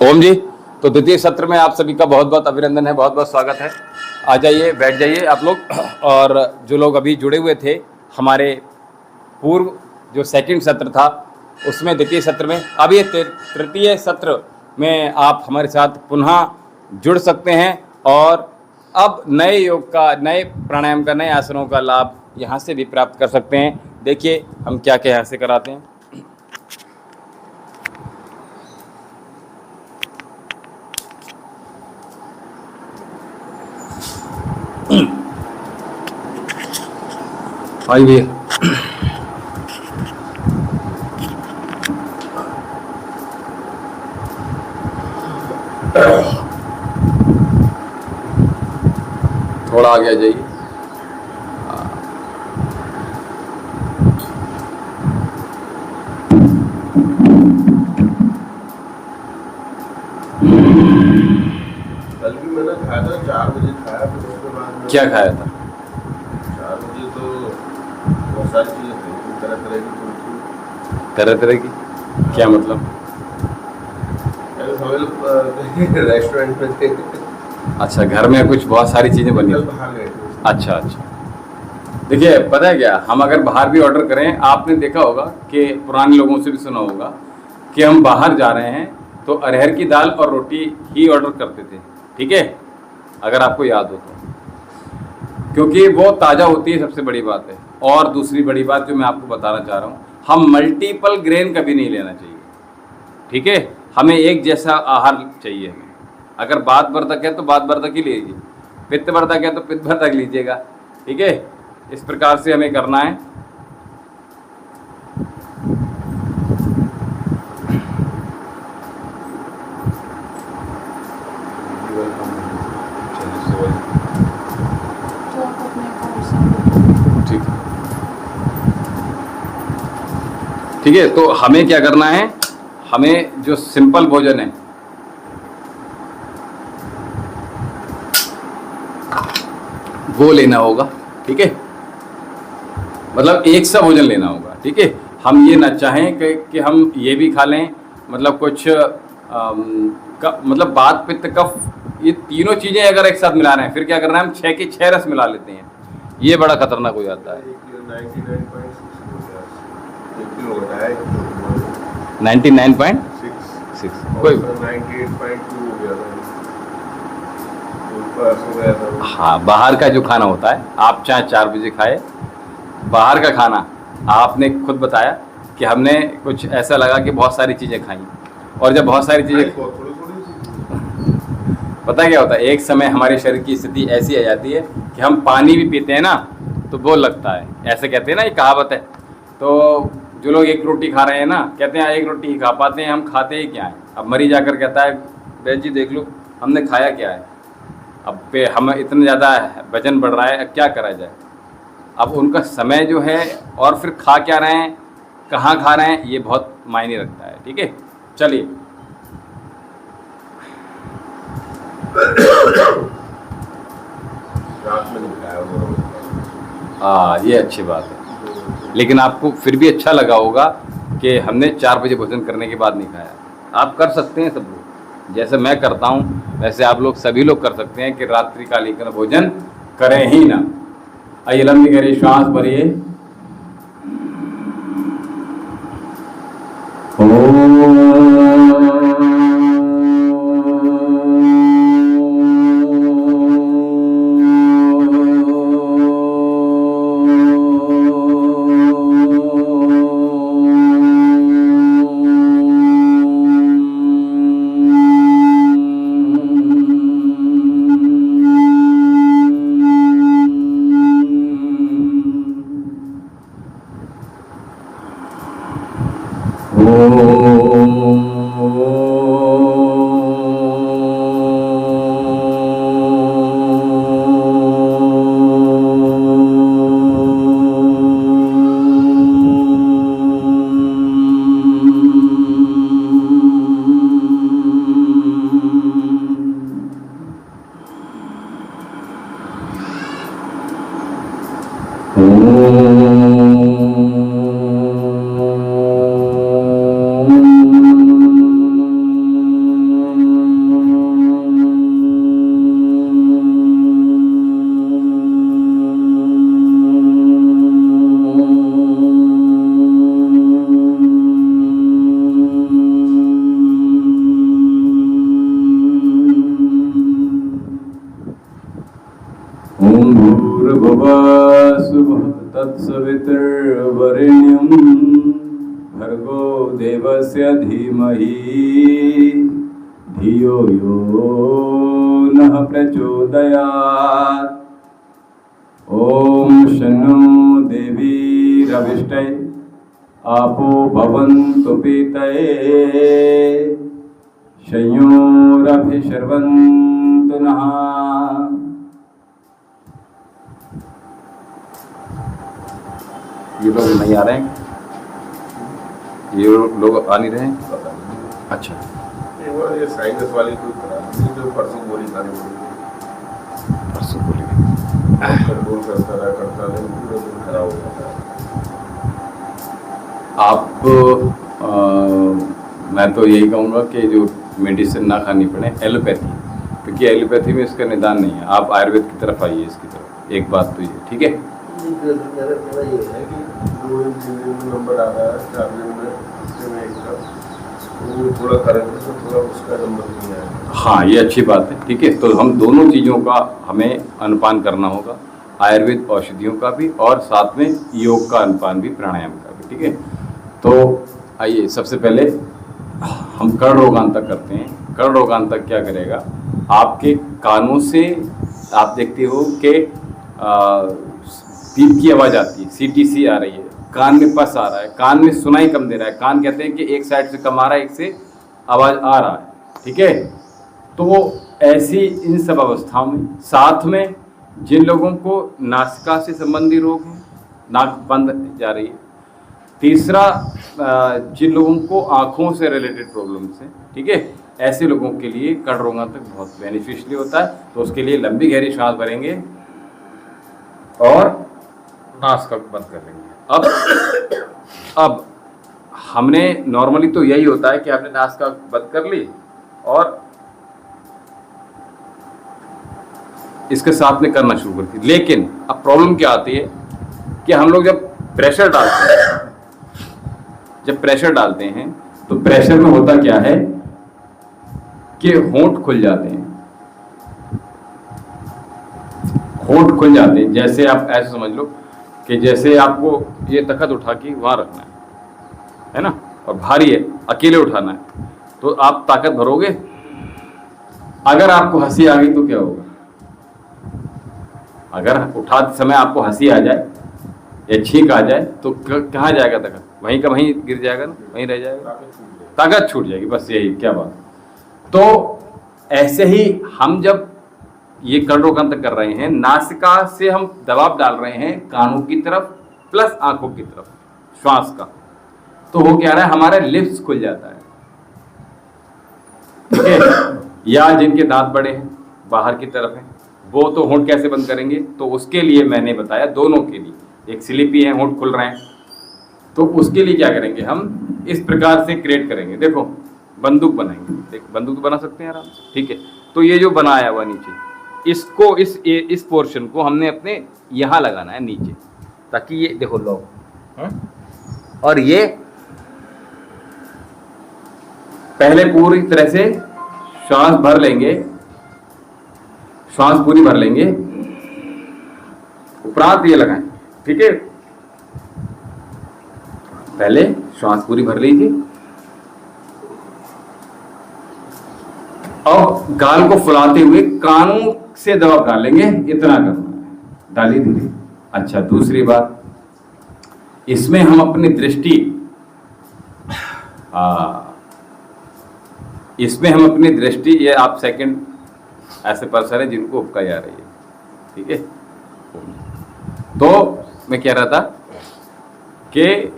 ओम जी। तो द्वितीय सत्र में आप सभी का बहुत बहुत अभिनंदन है, बहुत बहुत स्वागत है। आ जाइए, बैठ जाइए आप लोग। और जो लोग अभी जुड़े हुए थे हमारे पूर्व जो सेकंड सत्र था उसमें, द्वितीय सत्र में, अब ये तृतीय सत्र में आप हमारे साथ पुनः जुड़ सकते हैं और अब नए योग का, नए प्राणायाम का, नए आसनों का लाभ यहाँ से भी प्राप्त कर सकते हैं। देखिए हम क्या क्या यहाँ से कराते हैं। हाँ भैया, थोड़ा आगे आ जाइए। कल भी मैंने खाया था 4 बजे खाया, फिर उसके बाद क्या खाया था? 4 बजे तो बहुत सारी चीज़ें थी, तरह तरह की कुल्फी। तरह तरह की? क्या मतलब? हम लोग रेस्टोरेंट में थे। अच्छा, घर में कुछ बहुत सारी चीज़ें बनी कल थी। बाहर गए थे। अच्छा अच्छा। देखिए पता है क्या, हम अगर बाहर भी ऑर्डर करें, आपने देखा होगा कि पुराने लोगों से भी सुना होगा कि हम बाहर जा रहे हैं तो अरहर की दाल और रोटी ही ऑर्डर करते थे, ठीक है, अगर आपको याद हो तो, क्योंकि वो ताज़ा होती है, सबसे बड़ी बात है। और दूसरी बड़ी बात जो मैं आपको बताना चाह रहा हूँ, हम मल्टीपल ग्रेन कभी नहीं लेना चाहिए, ठीक है। हमें एक जैसा आहार चाहिए। हमें अगर बात वर्धक है तो बात वर्धक ही लीजिए, पित्त वर्धक है तो पित्त वर्धक लीजिएगा, ठीक है। इस प्रकार से हमें करना है। ठीक ठीक है, तो हमें क्या करना है, हमें जो सिंपल भोजन है वो लेना होगा, ठीक है। मतलब एक सा भोजन लेना होगा, ठीक है। हम ये ना चाहें कि हम ये भी खा लें, मतलब कुछ मतलब बात, पित्त, कफ, ये तीनों चीज़ें अगर एक साथ मिला रहे हैं, फिर क्या करना है, हम 6 के 6 रस मिला लेते हैं। ये बड़ा खतरनाक हो जाता है। 99.6 कोई 98.2 हो गया था। ऊपर हो गया था। हाँ, बाहर का जो खाना होता है, आप चाहे 4 बजे खाए, बाहर का खाना, आपने खुद बताया कि हमने कुछ ऐसा लगा कि बहुत सारी चीज़ें खाई, और जब बहुत सारी चीज़ें, थोड़ी थोड़ी पता है क्या होता है, एक समय हमारे शरीर की स्थिति ऐसी आ जाती है कि हम पानी भी पीते हैं ना तो वो लगता है, ऐसे कहते हैं ना, ये कहावत है। तो जो लोग एक रोटी खा रहे हैं ना, कहते हैं एक रोटी ही खा पाते हैं, हम खाते ही क्या है। अब मरीज आकर कहता है, बैद जी देख लो हमने खाया क्या है, अब पे हम इतना ज़्यादा वजन बढ़ रहा है, अब क्या करा जाए। अब उनका समय जो है, और फिर खा क्या रहे हैं, कहाँ खा रहे हैं, ये बहुत मायने रखता है, ठीक है। चलिए, रात में नहीं खाया वो। हाँ ये अच्छी बात है, लेकिन आपको फिर भी अच्छा लगा होगा कि हमने 4 बजे भोजन करने के बाद नहीं खाया। आप कर सकते हैं, सब लोग जैसे मैं करता हूँ वैसे आप लोग, सभी लोग कर सकते हैं कि रात्रिकालीन भोजन करें ही ना। आइए, लंबी करिए, श्वास भरिए। तत्सवितुर्वरेण्यं भर्गो देवस्य धीमहि धियो यो नः प्रचोदयात्। ओम शन्नो देवी रविष्टै आपो भवन्तु पीतये शयोरभिशर्वन्तु नः। ये लोग नहीं आ रहे हैं, ये लोग आ नहीं रहे हैं। पता नहीं। अच्छा, एक बार ये साइनस वाली कोई करा दी, जो परसों गोली खाने को परसों बोली कंट्रोल करता नहीं, पूरा दिन खराब हो जाता है। आप मैं तो यही कहूँगा कि जो मेडिसिन ना खानी पड़े, एलोपैथी, क्योंकि एलोपैथी में इसका निदान नहीं है। आप आयुर्वेद की तरफ आइए, इसकी तरफ। एक बात तो ये, ठीक है। मेरा ये है कि 2 दिन 3 दिन में नंबर आ रहा है, 4 दिन में हफ्ते में एक का, तो थोड़ा करेंगे तो थोड़ा उसका नंबर नहीं आएगा। हाँ, ये अच्छी बात है, ठीक है। तो हम दोनों चीज़ों का हमें अनुपान करना होगा, आयुर्वेद औषधियों का भी और साथ में योग का अनुपान भी, प्राणायाम का भी, ठीक है। तो आइए, सबसे पहले हम कर्ण रोगांतक करते हैं। कर्ण रोगांतक क्या करेगा, आपके कानों से आप देखते हो कि पीप की आवाज़ आती है, सीटीसी आ रही है, कान में पस आ रहा है, कान में सुनाई कम दे रहा है, कान कहते हैं कि एक साइड से कम आ रहा है, एक से आवाज़ आ रहा है, ठीक है। तो वो ऐसी इन सब अवस्थाओं में, साथ में जिन लोगों को नासिका से संबंधी रोग हैं, नाक बंद जा रही है। तीसरा, जिन लोगों को आँखों से रिलेटेड प्रॉब्लम्स हैं, ठीक है, ऐसे लोगों के लिए कर्ण रोगांतक बहुत बेनिफिशियली होता है। तो उसके लिए लंबी गहरी सांस भरेंगे और नासिका बंद कर लेंगे। अब हमने नॉर्मली तो यही होता है कि आपने नासिका बंद कर ली और इसके साथ में करना शुरू करती। लेकिन अब प्रॉब्लम क्या आती है कि हम लोग जब प्रेशर डालते हैं तो प्रेशर में होता क्या है कि होंठ खुल जाते हैं। जैसे आप ऐसे समझ लो कि जैसे आपको ये तख्त उठा के वहां रखना है ना, और भारी है, अकेले उठाना है, तो आप ताकत भरोगे। अगर आपको हंसी आ गई तो क्या होगा? अगर उठाते समय आपको हंसी आ जाए या छींक आ जाए तो कहाँ जाएगा तख्त? वहीं का वहीं गिर जाएगा ना, वहीं रह जाएगा, ताकत छूट जाएगी। बस यही, क्या बात। तो ऐसे ही हम जब ये कर्ण रोगांतक कर रहे हैं, नासिका से हम दबाव डाल रहे हैं कानों की तरफ प्लस आंखों की तरफ श्वास का, तो हो क्या रहा है, हमारा लिप्स खुल जाता है, ठीक है। या जिनके दांत बड़े हैं, बाहर की तरफ हैं, वो तो होंठ कैसे बंद करेंगे? तो उसके लिए मैंने बताया, दोनों के लिए, एक स्लिपी है, होंठ खुल रहे हैं, तो उसके लिए क्या करेंगे, हम इस प्रकार से क्रिएट करेंगे। देखो, बंदूक बनाएंगे, देख बंदूक बना सकते हैं आराम से, ठीक है। तो ये जो बनाया हुआ नीचे, इसको इस पोर्शन को हमने अपने यहाँ लगाना है नीचे, ताकि ये देखो लॉक, और ये पहले पूरी तरह से श्वास भर लेंगे, श्वास पूरी भर लेंगे, उपरांत ये लगाएं, ठीक है। पहले श्वास पूरी भर लीजिए और गाल को फुलाते हुए कानों से दबाव डालेंगे, इतना करना है, डालिए धीरे। अच्छा, दूसरी बात, इसमें हम अपनी दृष्टि, ये आप सेकंड ऐसे पर्सन है जिनको उपकाई आ रही है, ठीक है। तो मैं कह रहा था कि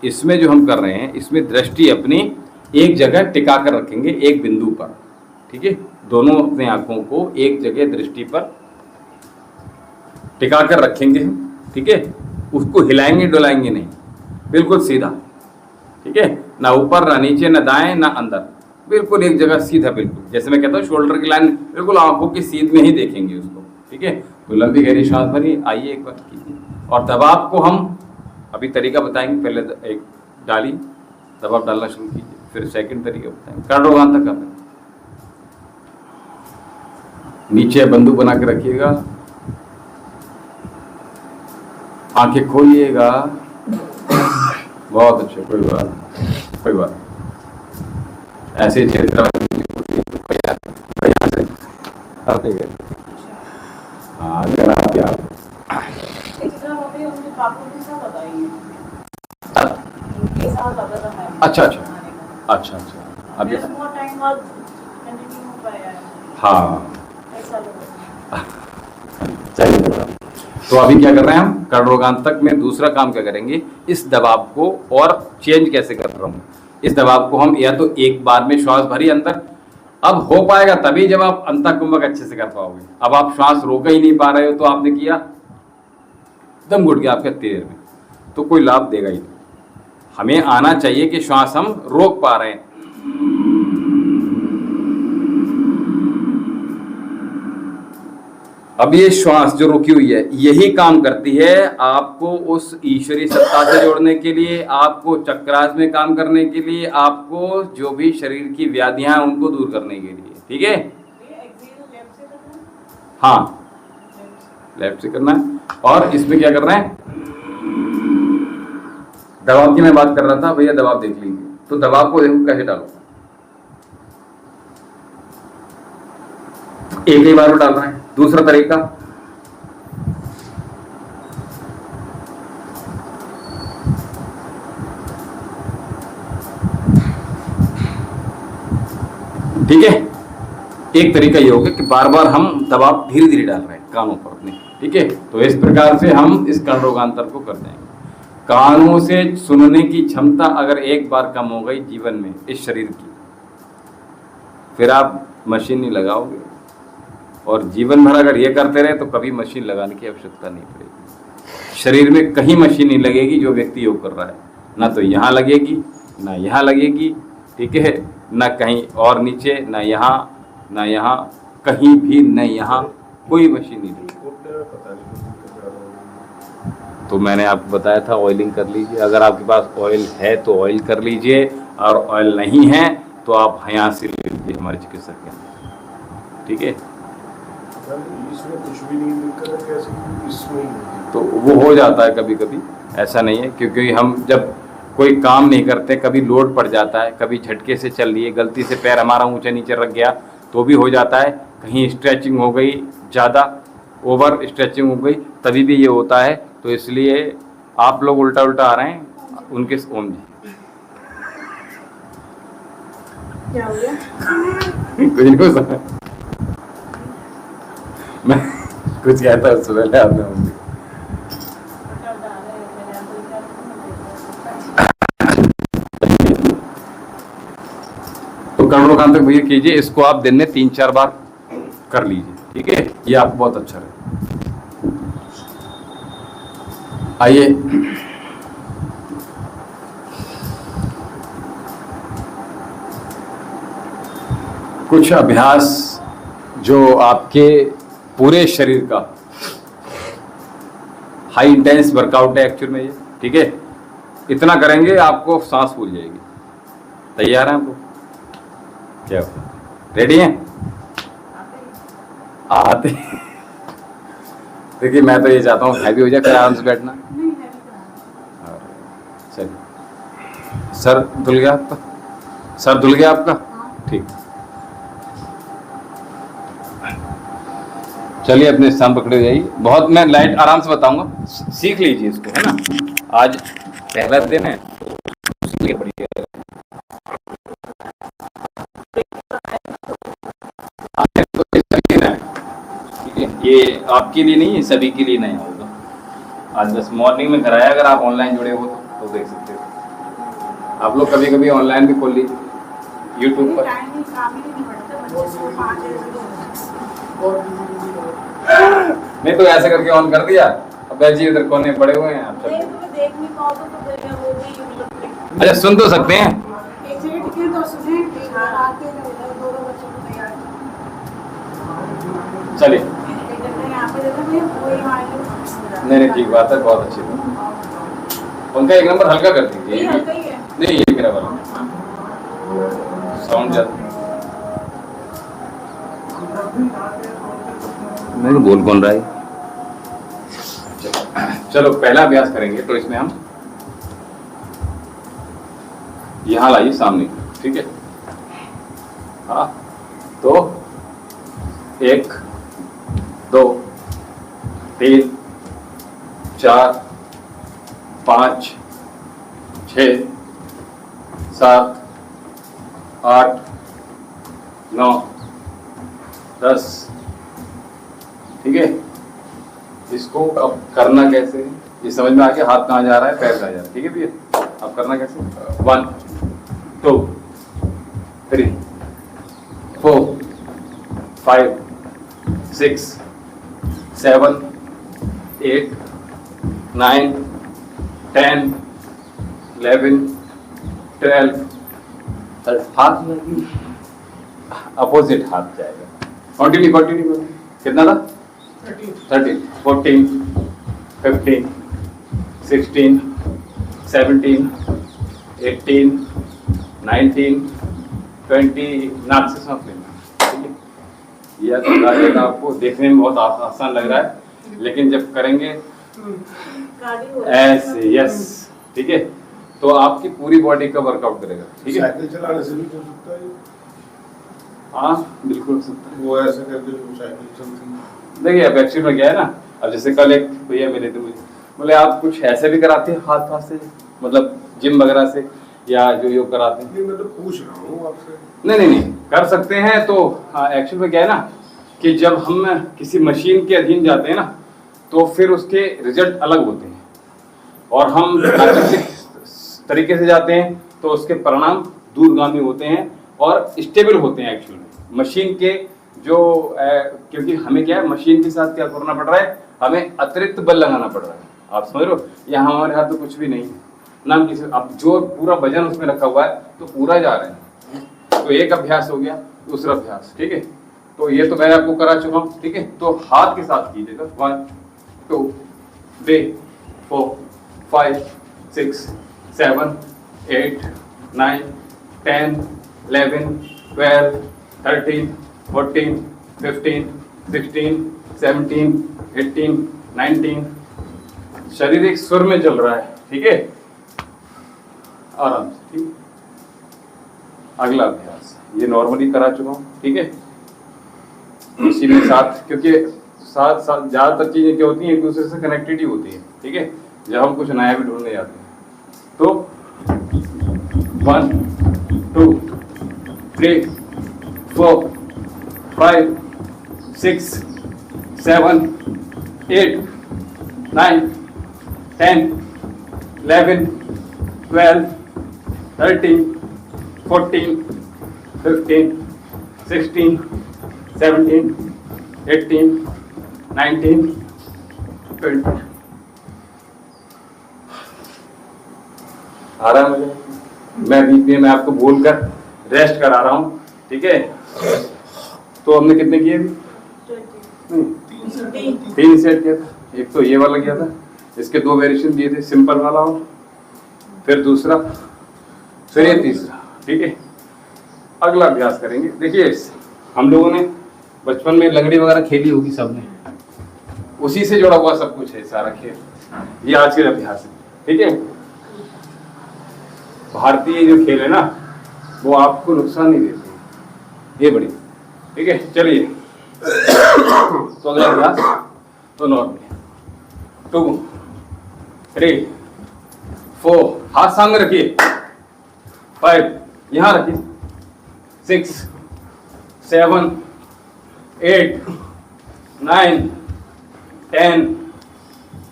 इसमें जो हम कर रहे हैं, इसमें दृष्टि अपनी एक जगह टिका कर रखेंगे, एक बिंदु पर, ठीक है। दोनों अपने आंखों को एक जगह दृष्टि पर टिका कर रखेंगे हम, ठीक है। उसको हिलाएंगे डुलाएंगे नहीं, बिल्कुल सीधा, ठीक है। ना ऊपर ना नीचे, ना दाएं ना अंदर, बिल्कुल एक जगह सीधा, बिल्कुल जैसे मैं कहता हूँ शोल्डर की लाइन बिल्कुल आंखों की सीध में ही देखेंगे उसको, ठीक है। तो लंबी गहरी सांस भरिए, आइए एक बार कीजिए, और दबाव को हम अभी तरीका बताएंगे। पहले एक डाली, दबाव डालना शुरू कीजिए, फिर सेकंड तरीका बताएंगे। कर्ण रोगांतक का नीचे बंदूक बना के रखिएगा, आंखें खोलिएगा। बहुत अच्छे, कोई बात नहीं, कोई बात नहीं। ऐसे ही चेहरे आते गए। हाँ अगर आप यार अच्छा अच्छा अच्छा अच्छा अभी हाँ चलिए। तो अभी क्या कर रहे हैं हम कर्णरोगांतक में दूसरा काम क्या करेंगे, इस दबाव को और चेंज कैसे कर रहा हूँ। इस दबाव को हम या तो एक बार में श्वास भरी अंदर, अब हो पाएगा तभी जब आप अंतःकुंभक अच्छे से कर पाओगे। अब आप श्वास रोक ही नहीं पा रहे हो तो आपने किया दम घुट गया आपके देर में, तो कोई लाभ देगा ही नहीं। हमें आना चाहिए कि श्वास हम रोक पा रहे हैं। अब ये श्वास जो रुकी हुई है यही काम करती है आपको उस ईश्वरीय सत्ता से जोड़ने के लिए, आपको चक्रास में काम करने के लिए, आपको जो भी शरीर की व्याधियां हैं उनको दूर करने के लिए। ठीक है, हाँ लेफ्ट से करना है। और इसमें क्या करना है, दबाव की मैं बात कर रहा था भैया, दबाव देख लीजिए। तो दबाव को देखो कैसे डालो, एक ही बार में डालना है। दूसरा तरीका, ठीक है, एक तरीका ये होगा कि बार बार हम दबाव धीरे धीरे डाल रहे हैं कानों पर अपने। ठीक है, तो इस प्रकार से हम इस कर्णरोगांतर को कर देंगे। कानों से सुनने की क्षमता अगर एक बार कम हो गई जीवन में इस शरीर की, फिर आप मशीन नहीं लगाओगे, और जीवन भर अगर ये करते रहे तो कभी मशीन लगाने की आवश्यकता नहीं पड़ेगी। शरीर में कहीं मशीन नहीं लगेगी जो व्यक्ति योग कर रहा है, ना तो यहाँ लगेगी ना यहाँ लगेगी। ठीक है, ना कहीं और नीचे, ना यहाँ ना यहाँ, कहीं भी न यहाँ कोई मशीन नहीं लगेगी। तो मैंने आपको बताया था ऑयलिंग कर लीजिए, अगर आपके पास ऑयल है तो ऑयल कर लीजिए, और ऑयल नहीं है तो आप यहाँ से ले लीजिए हमारे चिकित्सक के। ठीक है, इसमें कुछ भी नहीं दिक्कत है, कैसे इसमें तो वो हो जाता है कभी कभी, ऐसा नहीं है, क्योंकि हम जब कोई काम नहीं करते, कभी लोड पड़ जाता है, कभी झटके से चल लिए, गलती से पैर हमारा ऊंचा नीचे रख गया तो भी हो जाता है, कहीं स्ट्रेचिंग हो गई, ज़्यादा ओवर स्ट्रेचिंग हो गई, तभी भी ये होता है। तो इसलिए आप लोग उल्टा उल्टा आ रहे हैं उनके। ओम जी क्या हो गया? कुछ नहीं हो सकता, मैं कुछ कहता हूँ सुबह आपने ओम जी। तो कर्णरोगांतक भैया कीजिए, इसको आप दिन में 3-4 बार कर लीजिए। ठीक है, ये आपको बहुत अच्छा रहे। आइए कुछ अभ्यास जो आपके पूरे शरीर का हाई इंटेंस वर्कआउट है एक्चुअल में ये। ठीक है, इतना करेंगे आपको सांस फूल जाएगी। तैयार हैं आपको? क्या रेडी हैं? आते देखिए, मैं तो ये चाहता हूँ हैवी हो जाए, फिर आराम से बैठना। चलिए, सर धुल गया आपका? सर धुल गया आपका? ठीक, चलिए अपने स्थान पकड़े जाइए। बहुत मैं लाइट आराम से बताऊंगा, सीख लीजिए इसको, है ना। आज पहला दिन है तो बढ़िया। ये आपके लिए नहीं है, सभी के लिए नहीं होगा। आज बस मॉर्निंग में कराया, अगर आप ऑनलाइन जुड़े हो तो देख सकते हो। आप लोग कभी कभी ऑनलाइन भी खोल लीजिए यूट्यूब पर। नहीं तो ऐसे करके ऑन कर दिया, अब जी इधर कोने पड़े हुए हैं आप सब। अच्छा सुन तो सकते हैं। चलिए, नहीं ठीक बात है, बहुत अच्छी बात। उनका 1 नंबर हल्का कर दीजिए। नहीं ये मेरा वाला साउंड ज्यादा नहीं, बोल कौन रहा है? चलो पहला अभ्यास करेंगे तो इसमें हम यहां लाइए सामने, ठीक है। हाँ, तो 1 2 3 4 5 6 7 8 9 10, ठीक है। इसको अब करना कैसे, ये समझ में आ गया, हाथ कहाँ जा रहा है, पैर कहाँ जा रहा है, ठीक है भैया। अब करना कैसे, 1 2 3 4 5 6 7 8 9 10 11 12, हाथ में अपोजिट हाथ जाएगा। कंटिन्यू कितना था, 13 14 15 16 17 18 19 20, नाक से सांस लेना, ठीक है। यह तो लगेगा आपको देखने में बहुत आसान लग रहा है, लेकिन जब करेंगे ऐसे, यस, ठीक है, तो आपकी पूरी बॉडी का वर्कआउट करेगा, ठीक है। साइकिल चलाने से भी हो सकता है, हाँ बिल्कुल हो सकता है। वो ऐसे करके जो साइकिल चलती है। देखिए अब एक्चुअल में क्या है ना, अब जैसे कल एक भैया मिले थे मुझे, बोले आप कुछ ऐसे भी कराते हैं हाथ से, मतलब जिम वगैरह से, या जो योग कराते हैं। मैं तो पूछ रहा हूँ आपसे। नहीं कर सकते हैं। तो एक्चुअल में क्या है ना कि जब हम किसी मशीन के अधीन जाते हैं ना, तो फिर उसके रिजल्ट अलग होते हैं, और हम प्राकृतिक तरीके से जाते हैं तो उसके परिणाम दूरगामी होते हैं और स्टेबल होते हैं। एक्चुअल में मशीन के जो क्योंकि हमें क्या है, मशीन के साथ क्या करना पड़ रहा है, हमें अतिरिक्त बल लगाना पड़ रहा है, आप समझ रहे हो। यहाँ हमारे हाथ तो कुछ भी नहीं है ना, हम किसी, अब जो पूरा वजन उसमें रखा हुआ है तो पूरा जा रहे हैं। तो एक अभ्यास हो गया, दूसरा अभ्यास, ठीक है। तो ये तो मैं आपको करा चुका हूँ, ठीक है। तो हाथ के साथ कीजिएगा, 1 2 3 4 5 6 7 8 9 10 11 12 13 14 15 16 17 18 19, शरीर एक स्वर में चल रहा है, ठीक है, आराम से, ठीक। अगला अभ्यास ये नॉर्मली करा चुका हूँ, ठीक है। इसी में साथ, क्योंकि साथ साथ ज्यादातर चीजें क्या होती हैं, एक दूसरे से कनेक्टेड ही होती है, ठीक है, जब हम कुछ नया भी ढूंढने जाते हैं। तो 1 2 3 4 5 6 7 8 9 10 11 12 13 14 15 16 17 18 19 20। आ रहा है मुझे, मैं बीच में मैं आपको बोलकर रेस्ट करा रहा हूँ, ठीक है। तो हमने कितने किए अभी, 3 सेट किया था। एक तो ये वाला किया था, इसके 2 वेरिएशन दिए थे, सिंपल वाला और फिर दूसरा, फिर ये तीसरा, ठीक है। अगला अभ्यास करेंगे। देखिए हम लोगों ने बचपन में लंगड़ी वगैरह खेली होगी सबने, उसी से जुड़ा हुआ सब कुछ है सारा खेल। ये आज के अभ्यास है, ठीक है। भारतीय जो खेल है ना, वो आपको नुकसान नहीं देते, ये बड़ी, ठीक है। चलिए तो अगला अभ्यास तो नॉर्मल 2 3 4, हाथ सामने रखिए, 5 यहां रखिए, 6 7 8 9 10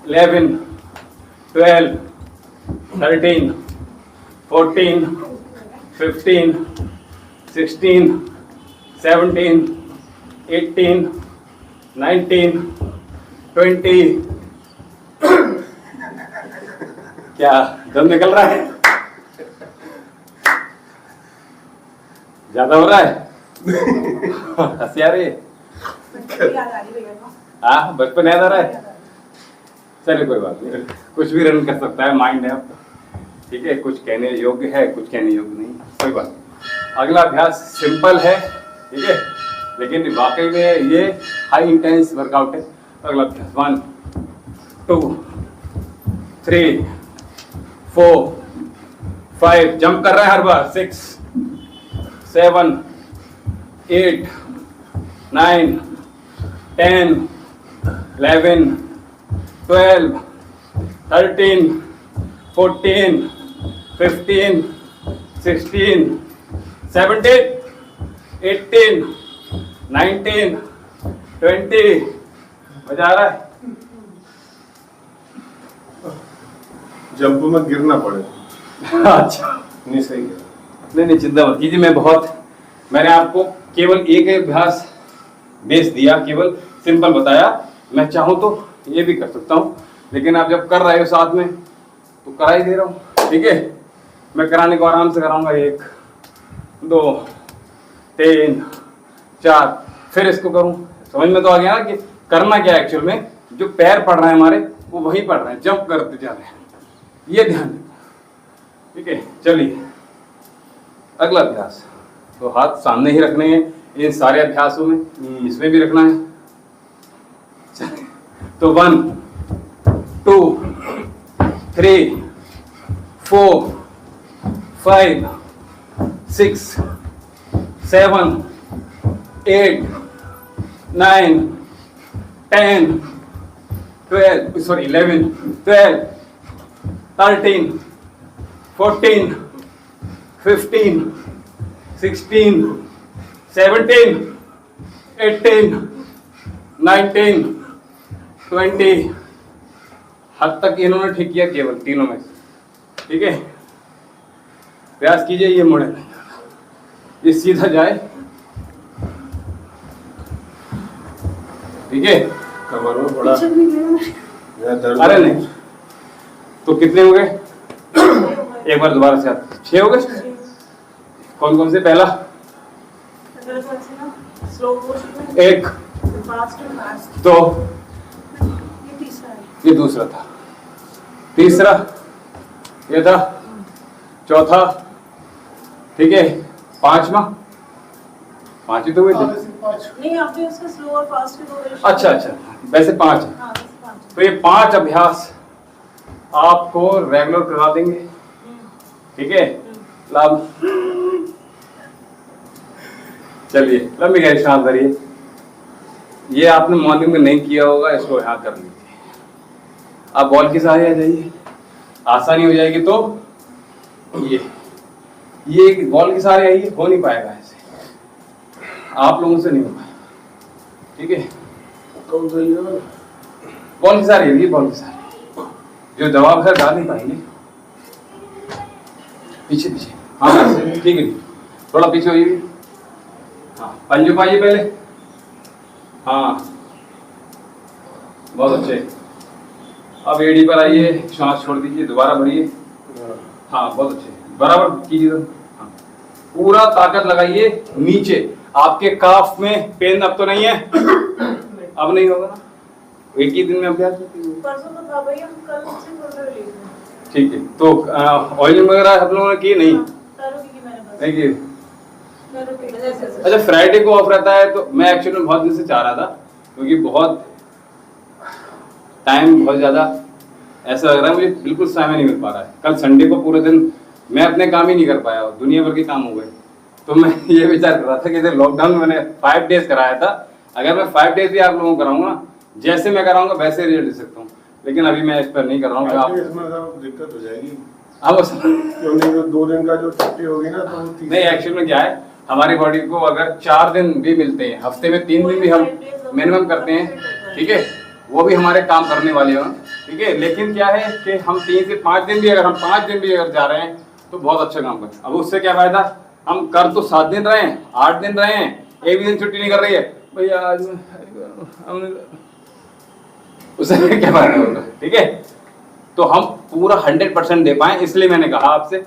11 12 13 14 15 16 17 18 19 20। क्या दम निकल रहा है, ज्यादा हो रहा है, हंसी आ रही है, हाँ बचपन याद आ रहा है। चलिए कोई बात नहीं, कुछ भी रन कर सकता है माइंड है आपका, ठीक है। कुछ कहने योग्य है, कुछ कहने योग्य नहीं, कोई बात नहीं। अगला अभ्यास सिंपल है, ठीक है, लेकिन वाकई में ये हाई इंटेंस वर्कआउट है। अगला अभ्यास 1 2 3 4 5 जंप कर रहे हैं हर बार 6 7 8 9 10 11 12 13 14 15 16 17 18 19 20 मजा आ रहा है। जंप में गिरना पड़े। अच्छा नहीं सही है। नहीं चिंता मत कीजिए, मैंने आपको केवल एक अभ्यास बेस दिया, केवल सिंपल बताया। मैं चाहूँ तो ये भी कर सकता हूँ, लेकिन आप जब कर रहे हो साथ में तो करा ही दे रहा हूँ। ठीक है, मैं कराने को आराम से कराऊंगा। 1 2 3 4 फिर इसको करूँ। समझ में तो आ गया ना कि करना क्या है। एक्चुअल में जो पैर पड़ रहे हैं हमारे वो वहीं पड़ रहे हैं, जंप करते जा रहे हैं, ये ध्यान देना। ठीक है, चलिए अगला अभ्यास। तो हाथ सामने ही रखने हैं इन सारे अभ्यासों में, इसमें भी रखना है। चलिए, तो 1 2 3 4 5 6 7 8 9 10 12 sorry 11 12 13 14 15 16 17 18 19 20 हद तक इन्होंने ठीक किया, केवल तीनों में। ठीक है, प्रयास कीजिए ये मुड़े, ये सीधा जाए। ठीक है, कमर में बड़ा पीछे भी गया मैं। यहाँ दर्द। अरे नहीं, तो कितने हो गए? एक बार दोबारा से आप 6 हो गए। कौन कौन से? पहला अगर ऐसे ना स्लो मोशन में 1 फास्ट 2 ये तीसरा है। ये दूसरा था, तीसरा ये था, चौथा। ठीक है, पांचवा, पांचवी तो हुए थे। नहीं आपने उसका स्लो और फास्ट के 2 वेरिएशन। अच्छा, वैसे 5 है। हाँ वैसे 5। तो ये 5 अभ्यास आपको रेगुलर करा देंगे। ठीक है, लाभ। चलिए लंबी गहरी सांस भरिए। ये आपने मॉर्निंग में नहीं किया होगा, इसको यहाँ कर लीजिए। आप बॉल के सहारे आ जाइए, आसानी हो जाएगी। तो ये बॉल के सहारे आइए, हो नहीं पाएगा ऐसे, आप लोगों से नहीं हो पाएगा। ठीक है, कौन सा ये वाला? बॉल के सहारे आइए, बॉल के सहारे। जो जवाब है डाल नहीं पाएंगे, पीछे पीछे। हाँ ठीक है, थोड़ा पीछे होइए। हाँ, पंजो पाइए पहले। हाँ बहुत अच्छे। अब एडी पर आइए, सांस छोड़ दीजिए, दोबारा भरिए। हाँ बहुत अच्छे, बराबर कीजिए। हाँ, पूरा ताकत लगाइए नीचे। आपके काफ में पेन अब तो नहीं है? अब नहीं होगा ना, एक ही दिन में अभ्यास होती है। परसों तो था भाई, हम कल से बोल रहे हैं। ठीक है, तो ऑयलिंग वगैरह आप लोगों ने की नहीं? पैरों की मैंने बस। नहीं की। पैरों की ऐसे। अच्छा, फ्राइडे को ऑफ रहता है, तो मैं एक्चुअली बहुत दिन से चाह रहा था, क्योंकि बहुत टाइम बहुत ज़्यादा ऐसा लग रहा है मुझे, बिल्कुल समय नहीं मिल पा रहा है। कल संडे को पूरे दिन मैं अपने काम ही नहीं कर पाया, दुनिया भर के काम हो गए। तो मैं ये विचार कर रहा था कि लॉकडाउन में मैंने 5 डेज कराया था, अगर मैं 5 डेज भी आप लोगों को कराऊंगा, जैसे मैं कराऊंगा वैसे रिजल्ट दे सकता हूँ। लेकिन अभी मैं इस पर नहीं कर रहा हूँ। आप इसमें तो दिक्कत हो जाएगी। अब क्योंकि जो 2 दिन का जो छुट्टी होगी ना, तो नहीं, एक्चुअल में क्या है, हमारी बॉडी को अगर 4 दिन भी मिलते हैं, हफ्ते में 3 दिन भी हम मिनिमम करते हैं, ठीक है, वो भी हमारे काम करने वाले हैं। ठीक है, लेकिन क्या है कि हम 3 से 5 दिन भी अगर हम 5 दिन भी अगर जा रहे हैं तो बहुत अच्छा काम करें। अब उससे क्या फायदा, हम कर तो 7 दिन रहे हैं, 8 दिन रहे हैं, एक भी दिन छुट्टी नहीं कर रही है भैया आज उससे क्या फायदा होगा। ठीक है, तो हम पूरा 100% दे पाए, इसलिए मैंने कहा आपसे।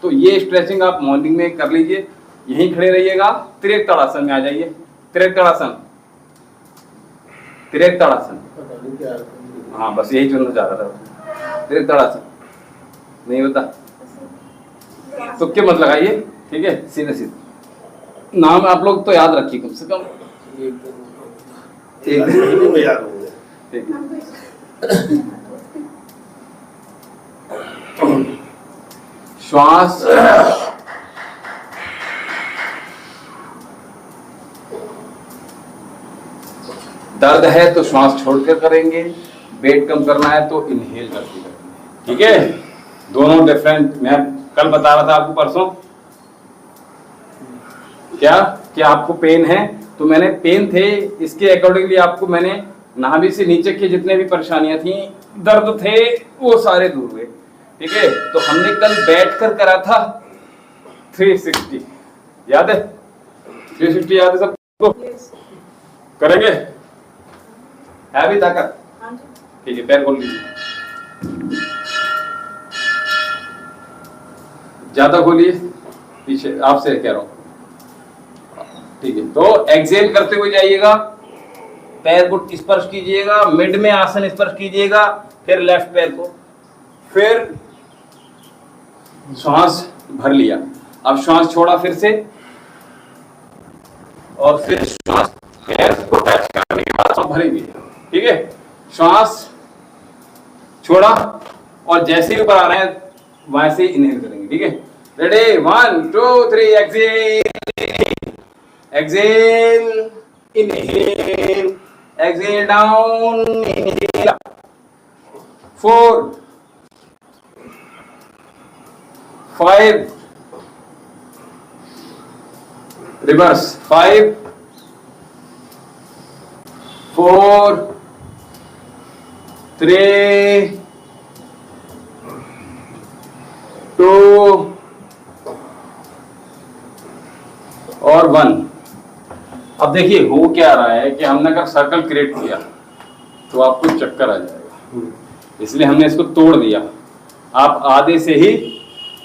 तो ये स्ट्रेचिंग आप मॉर्निंग में कर लीजिए, यहीं खड़े रहिएगा। त्रिक ताड़ासन में आ जाइए। त्रिक ताड़ासन, त्रिक ताड़ासन। हाँ बस यही चुनना चाह रहा था। त्रिक ताड़ासन नहीं होता तो क्या मत लगाइए। ठीक है, सीधे सीधे नाम आप लोग तो याद रखिए कम से कम एक दिन में याद होंगे। ठीक है। श्वास दर्द है तो श्वास छोड़कर करेंगे, वेट कम करना है तो इनहेल करके करेंगे। ठीक है, दोनों डिफरेंट। मैं कल बता रहा था आपको परसों क्या कि आपको पेन है, तो मैंने पेन थे इसके अकॉर्डिंगली आपको मैंने नाभि से नीचे की जितने भी परेशानियां थी, दर्द थे, वो सारे दूर हुए। ठीक है, तो हमने कल बैठकर करा था 360, याद है? 360 याद है सबको? Yes. करेंगे? है अभी ताकत? हाँ जी। ठीक है, पैर खोल लीजिए, ज्यादा खोलिए, पीछे आपसे कह रहा हूं। ठीक है, तो एक्सेल करते हुए जाइएगा, पैर को स्पर्श कीजिएगा, मिड में आसन स्पर्श कीजिएगा, फिर लेफ्ट पैर को, फिर श्वास भर लिया, अब श्वास छोड़ा फिर से, और फिर श्वास पैर को टच करने के बाद भरेंगे। ठीक है, श्वास छोड़ा और जैसे ही ऊपर आ रहे हैं वहां से इनहेल करेंगे। ठीक है, ready, 1 2 3, exhale, exhale, inhale, exhale down, inhale, 4 5, reverse, 5 4 3 2 और 1। अब देखिए हो क्या रहा है कि हमने अगर सर्कल क्रिएट किया तो आपको चक्कर आ जाएगा, इसलिए हमने इसको तोड़ दिया। आप आधे से ही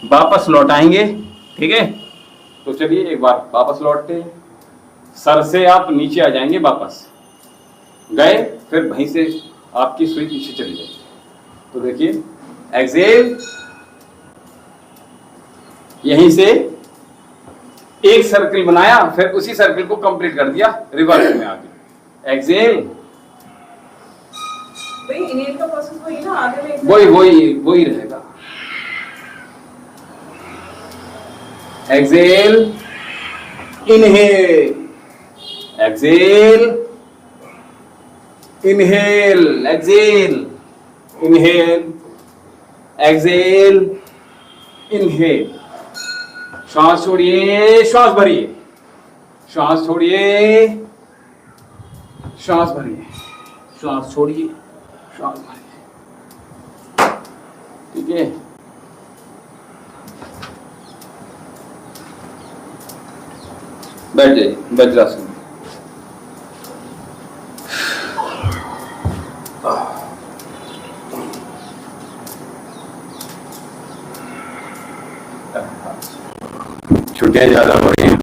वापस लौटाएंगे। ठीक है, तो चलिए एक बार वापस लौटते हैं, सर से आप नीचे आ जाएंगे, वापस गए, फिर वहीं से आपकी सुई पीछे चली जाएगी। तो देखिए, एक्सेल, यहीं से एक सर्कल बनाया, फिर उसी सर्कल को कंप्लीट कर दिया रिवर्स में आगे, एक्सेल, भाई इनहेल का प्रोसेस वही ना, आगे में वही रहेगा। Exhale, inhale, exhale, inhale, exhale, inhale, exhale, inhale, श्वास छोड़िए, श्वास भरिए, श्वास छोड़िए, श्वास भरिए, श्वास छोड़िए, श्वास भरिए। ठीक है, बैठ जाइए वज्रासन। छुट्टियां ज्यादा हो रही हैं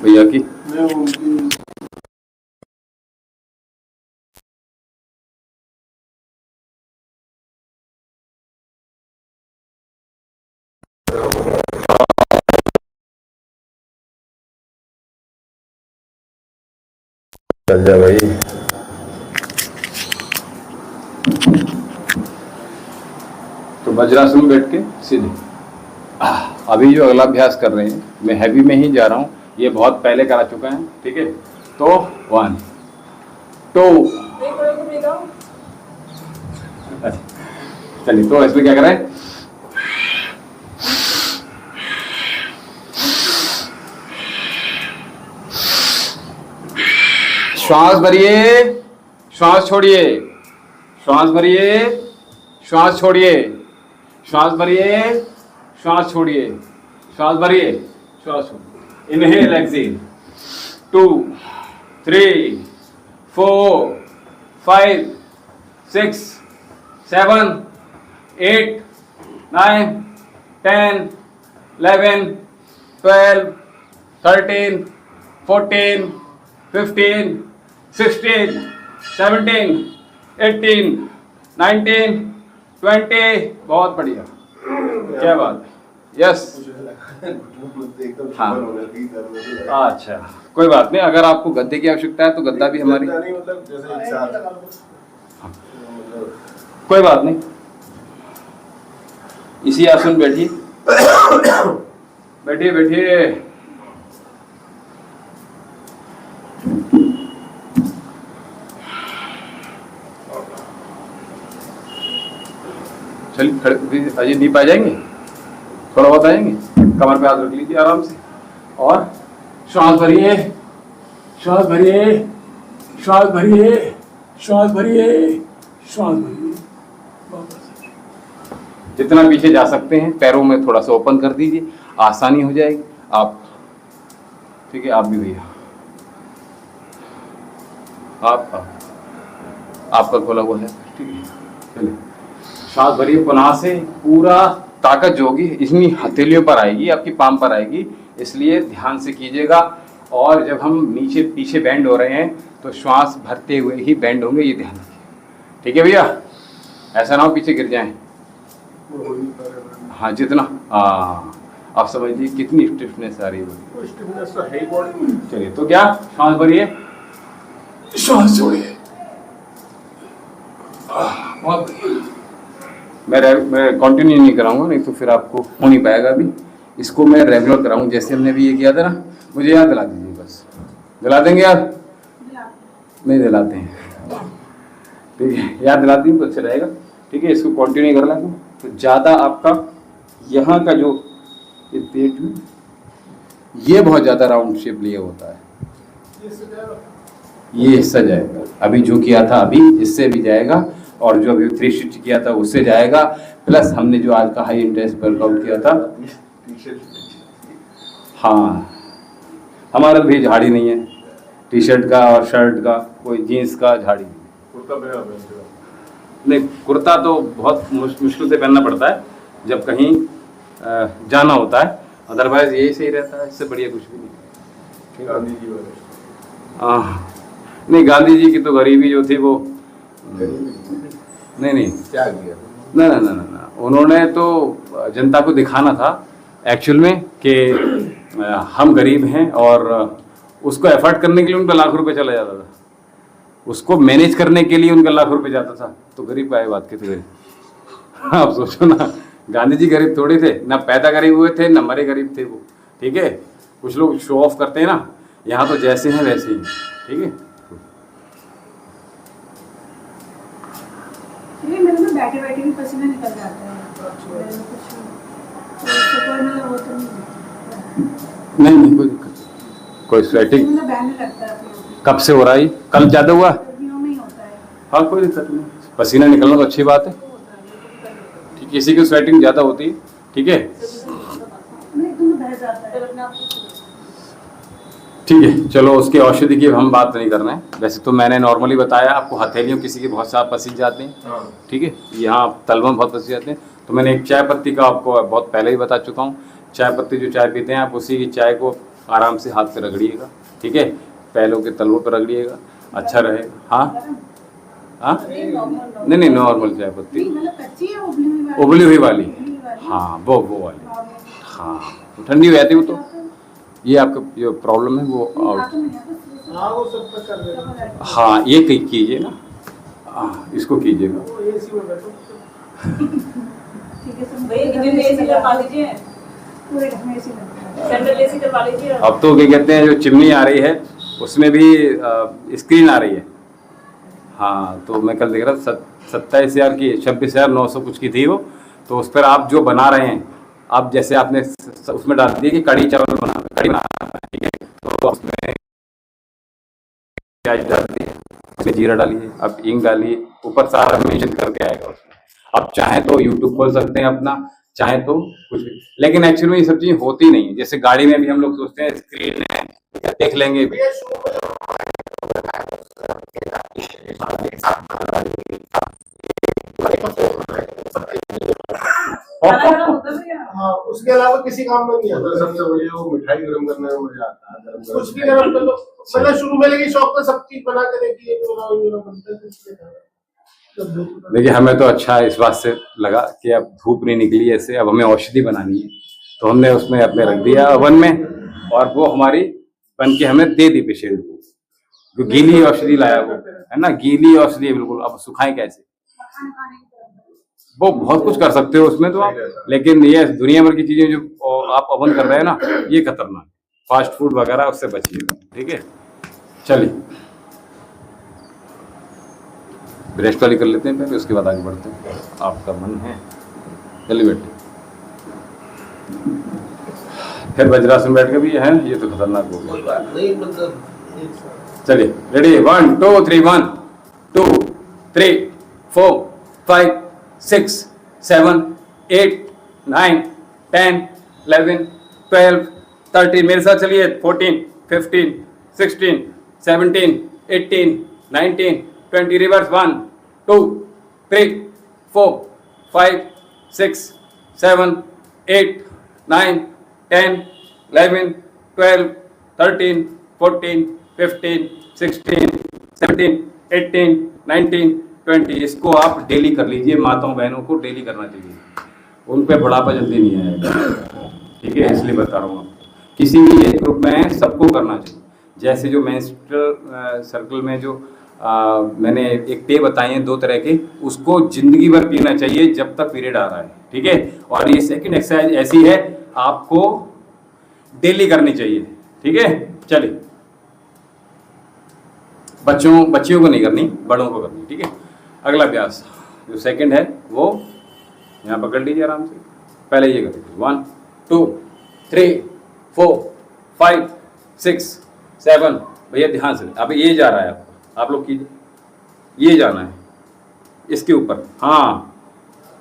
भैया की। चल जा भाई। तो वज्रासन में बैठ के सीधे। अभी जो अगला अभ्यास कर रहे हैं, मैं हैवी में ही जा रहा हूँ, ये बहुत पहले करा चुका है। ठीक है, तो 1 2, चलिए, तो इसमें क्या करें, श्वास भरिए, श्वास छोड़िए, श्वास भरिए, श्वास छोड़िए, श्वास भरिए, श्वास छोड़िए, श्वास भरिए, श्वास छोड़िए, इनहेल, एक्सेल, 2 3 4 5 6 7 8 9 10 11 12 13 14 15 16 17 18 19 20। बहुत बढ़िया, क्या बात है, यस। हाँ, अच्छा, कोई बात नहीं, अगर आपको गद्दे की आवश्यकता है तो गद्दा भी हमारी, मतलब जैसे एक साथ, कोई बात नहीं, इसी आसन बैठिए। बैठिए बैठिए। चलिए खड़े अजय दीप आ जाएंगे, थोड़ा बहुत आएंगे। कमर पे हाथ रख लीजिए आराम से और श्वास भरिए, श्वास भरिए, श्वास भरिए, श्वास भरिए, श्वास भरिए। जितना पीछे जा सकते हैं पैरों में थोड़ा सा ओपन कर दीजिए, आसानी हो जाएगी। आप ठीक है, आप भी भैया, आप आपका खोला हुआ है, ठीक है। चलिए सांस भरिए पुनः से, पूरा ताकत जो होगी इतनी हथेलियों पर आएगी, आपकी पाम पर आएगी, इसलिए ध्यान से कीजिएगा। और जब हम नीचे पीछे बैंड हो रहे हैं तो श्वास भरते हुए ही बैंड होंगे, ये ध्यान रखिए, ठीक है भैया। ऐसा ना हो पीछे गिर जाएं। हाँ जितना आप समझिए कितनी स्टिफनेस आ रही है। स्टिफनेस तो है ही बॉडी। चलिए तो क्या, सांस भरिए, श्वास छोड़िए। मैं कंटिन्यू नहीं कराऊंगा, नहीं तो फिर आपको हो नहीं पाएगा। अभी इसको मैं रेगुलर कराऊंगा, जैसे हमने अभी ये किया था ना। मुझे याद दिला दीजिए, बस दिला देंगे यार, नहीं दिलाते हैं, ठीक है, याद दिला देंगे तो अच्छा रहेगा, ठीक है। इसको कंटिन्यू कर लेंगे तो ज़्यादा आपका यहाँ का जो ये पेट में ये बहुत ज़्यादा राउंड शेप लिए होता है, ये हिस्सा जाएगा। अभी जो किया था अभी इससे भी जाएगा, और जो अभी 360 किया था उससे जाएगा, प्लस हमने जो आज का हाई इंटेंस वर्कआउट किया था। हाँ हमारा भी झाड़ी नहीं है, टी शर्ट का और शर्ट का, कोई जीन्स का झाड़ी नहीं। कुर्ता तो बहुत मुश्किल से पहनना पड़ता है जब कहीं जाना होता है, अदरवाइज यही सही रहता है, इससे बढ़िया कुछ भी नहीं। गांधी जी वाले नहीं, गांधी जी की तो गरीबी जो थी वो नहीं क्या किया? ना ना ना ना, उन्होंने तो जनता को दिखाना था एक्चुअल में कि हम गरीब हैं, और उसको एफर्ट करने के लिए उनका लाख रुपए चला जाता था, उसको मैनेज करने के लिए उनका लाख रुपए जाता था। तो गरीब का बात की तो गरीब। आप सोचो ना, गांधी जी गरीब थोड़े थे, ना पैदा गरीब हुए थे, ना मरे गरीब थे वो, ठीक है। कुछ लोग शो ऑफ करते हैं ना, यहाँ तो जैसे हैं वैसे ही, ठीक है। मेरे में बैठे बैठे भी पसीना निकल जाता है, नहीं कोई दिक्कत, कोई स्वेटिंग कब से हो रहा है, कल ज्यादा हुआ? हाँ कोई दिक्कत नहीं, पसीना निकलना तो अच्छी बात है, ठीक है। किसी की स्वेटिंग ज्यादा होती है, ठीक है, ठीक है। चलो उसकी औषधि की हम बात नहीं कर रहे हैं, वैसे तो मैंने नॉर्मली बताया आपको, हथेलियों किसी के बहुत साफ पसीज जाते हैं, ठीक है, यहाँ तलवा बहुत पसीज जाते हैं। तो मैंने एक चाय पत्ती का आपको बहुत पहले ही बता चुका हूँ, चाय पत्ती जो चाय पीते हैं आप, उसी की चाय को आराम से हाथ पे रगड़िएगा, ठीक है, पैलों के तलवों पर रगड़िएगा, अच्छा रहेगा। हाँ हाँ नहीं नॉर्मल चाय पत्ती, उबली हुई वाली, हाँ वो वाली, हाँ ठंडी हो जाती है वो, तो ये आपका जो प्रॉब्लम है वो आउट। हाँ ये कीजिए ना, इसको कीजिएगा। अब तो क्या कहते हैं, जो चिमनी आ रही है उसमें भी स्क्रीन आ रही है। हाँ तो मैं कल देख रहा था 27,000 की, 26,900 कुछ की थी वो, तो उस पर आप जो बना रहे हैं, आप जैसे आपने उसमें डाल दिया कि कड़ी चावल बना, ठीक है, तो उसमें प्याज डाल दिए, उसमें जीरा डालिए, अब इंग डालिए, ऊपर सारा मेंशन करके आएगा उसमें। आप चाहें तो यूट्यूब खोल सकते हैं अपना, चाहें तो कुछ भी, लेकिन एक्चुअली में ये सब चीज़ होती नहीं है। जैसे गाड़ी में भी हम लोग सोचते हैं स्क्रीन है, देख लेंगे, हाँ उसके अलावा किसी काम में नहीं आता। सबसे बढ़िया वो मिठाई गरम करने में मजा आता है, कुछ भी गरम कर लो। मैंने शुरू में लेकिन शौक पे सब चीज बना के देखी है, देखिए हमें तो अच्छा इस बात से लगा कि अब धूप नहीं निकली ऐसे, अब हमें औषधि बनानी है, तो हमने उसमें अपने रख दिया ओवन में, और वो हमारी बन के हमें दे दी पेशेंट को, जो गीली औषधि लाया वो है ना, गीली औषधि बिल्कुल। अब सुखाएं कैसे? वो बहुत कुछ कर सकते हो उसमें तो आप, लेकिन ये दुनिया भर की चीजें जो आप ओवन कर रहे हैं ना, ये खतरनाक, फास्ट फूड वगैरह उससे बचिएगा, ठीक है। चलिए ब्रेस्ट वाली कर लेते हैं पहले, उसके बाद आगे बढ़ते हैं, आपका मन है। चलिए बैठे, फिर वज्रासन बैठ के भी है, ये तो खतरनाक हो कोई गया। बात नहीं, मतलब एक साथ। चलिए रेडी, 1 2 3 1 2 3 4 5 6 7 8 9 10 11 12 13, मेरे साथ चलिए, 14 15 16 17 18 19 20, रिवर्स, 1 2 3 4 5 6 7 8 9 10 11 12 13 14 15 16 17 18 19 20। इसको आप डेली कर लीजिए, माताओं बहनों को डेली करना चाहिए, उन पे बुढ़ापा जल्दी नहीं आएगा, ठीक है, इसलिए बता रहा हूँ आपको। किसी भी एज ग्रुप में सबको करना चाहिए। जैसे जो मेंस्ट्रुअल सर्कल में जो मैंने एक टे बताई हैं 2 तरह के, उसको जिंदगी भर पीना चाहिए जब तक पीरियड आ रहा है, ठीक है। और ये सेकंड एक्सरसाइज ऐसी है, आपको डेली करनी चाहिए, ठीक है। चलिए, बच्चियों को नहीं करनी, बड़ों को करनी, ठीक है। अगला अभ्यास जो सेकंड है वो यहाँ पकड़ लीजिए आराम से, पहले ये करेंगे 1 2 3 4 5 6 7, भैया ध्यान से, अब ये जा रहा है आपका, आप लोग कीजिए, ये जाना है इसके ऊपर, हाँ,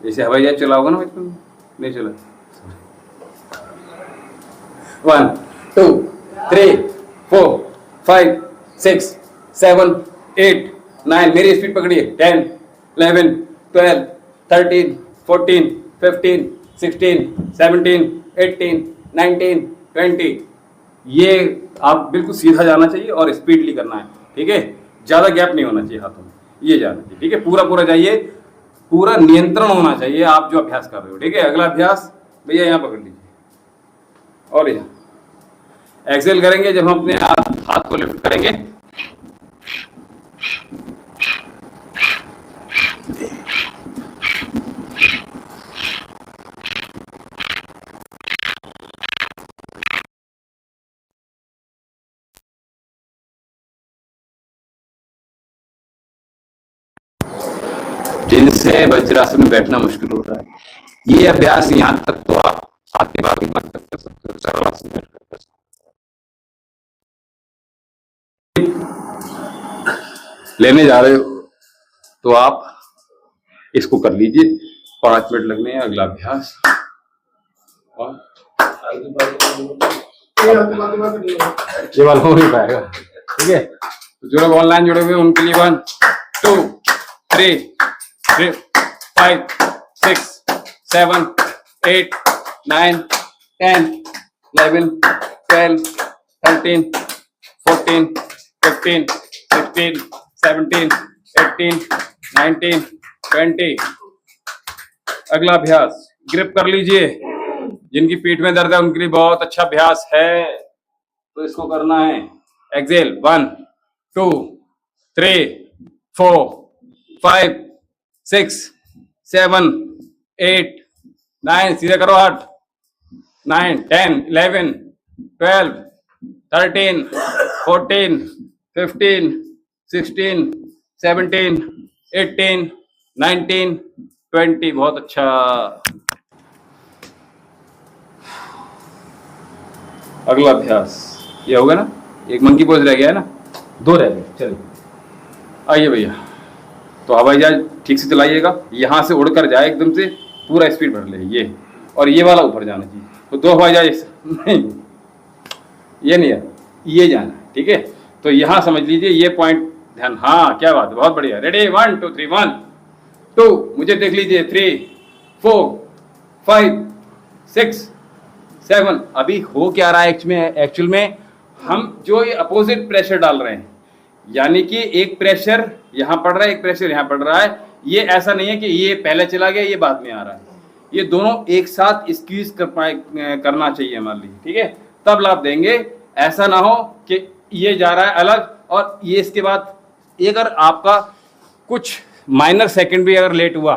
जैसे हवाई जहाज चला होगा ना बचपन में, नहीं चला, 1 2 3 4 5 6 7 8 9, मेरी स्पीड पकड़िए, 10 11 12 13 14 15 16 17 18 19 20। ये आप बिल्कुल सीधा जाना चाहिए और स्पीडली करना है, ठीक है, ज्यादा गैप नहीं होना चाहिए हाथों में, ये जाना चाहिए, ठीक है, पूरा जाइए, पूरा नियंत्रण होना चाहिए आप जो अभ्यास कर रहे हो, ठीक है। अगला अभ्यास भैया यहाँ पकड़ लीजिए और यहाँ एक्सेल करेंगे जब हम अपने हाथ को लिफ्ट करेंगे, जिनसे वज्रासन में बैठना मुश्किल हो रहा है, ये अभ्यास यहाँ तक तो आप आपके बाकी मत कर सकते हो, सर्वासन बैठ कर सकते हो। लेने जा रहे हो तो आप इसको कर लीजिए, 5 मिनट लगने हैं। अगला अभ्यास, और ये वाला हो नहीं पाएगा, ठीक है। तो जो लोग ऑनलाइन जुड़े हुए हैं उनके लिए 1 2 3 5 6 7 8 9 10 11 12 13 14 15 16 17 18 19 20। अगला अभ्यास, ग्रिप कर लीजिए, जिनकी पीठ में दर्द है उनके लिए बहुत अच्छा अभ्यास है, तो इसको करना है। एक्सेल, 1 2 3 4 5 6 7 8 9, सीधा करो, 8 9 10 11 12 13 14 15 16 17 18 19 20। बहुत अच्छा। अगला अभ्यास ये होगा ना, एक मंकी पोज रह गया है ना, 2 रह गए। चलिए आइए भैया, तो हवाई जहाज ठीक से चलाइएगा, यहाँ से उड़कर जाए एकदम से, पूरा स्पीड भर ले ये, और ये वाला ऊपर जाना चाहिए। तो 2 हवाई जहाज नहीं, ये नहीं है, ये जाना, ठीक है। तो यहाँ समझ लीजिए ये पॉइंट ध्यान, हाँ क्या बात है, बहुत बढ़िया। रेडी, 1 2 3 1 2, मुझे देख लीजिए, 3 4 5 6 7। अभी हो क्या रहा है एक्चुअल में हम जो ये अपोजिट प्रेशर डाल रहे हैं, यानी कि एक प्रेशर यहाँ पड़ रहा है, एक प्रेशर यहाँ पड़ रहा है। ये ऐसा नहीं है कि ये पहले चला गया ये बाद में आ रहा है, ये दोनों एक साथ स्क्वीज करना चाहिए हमारे लिए, ठीक है, तब लाभ देंगे। ऐसा ना हो कि ये जा रहा है अलग और ये इसके बाद, अगर आपका कुछ माइनर सेकंड भी अगर लेट हुआ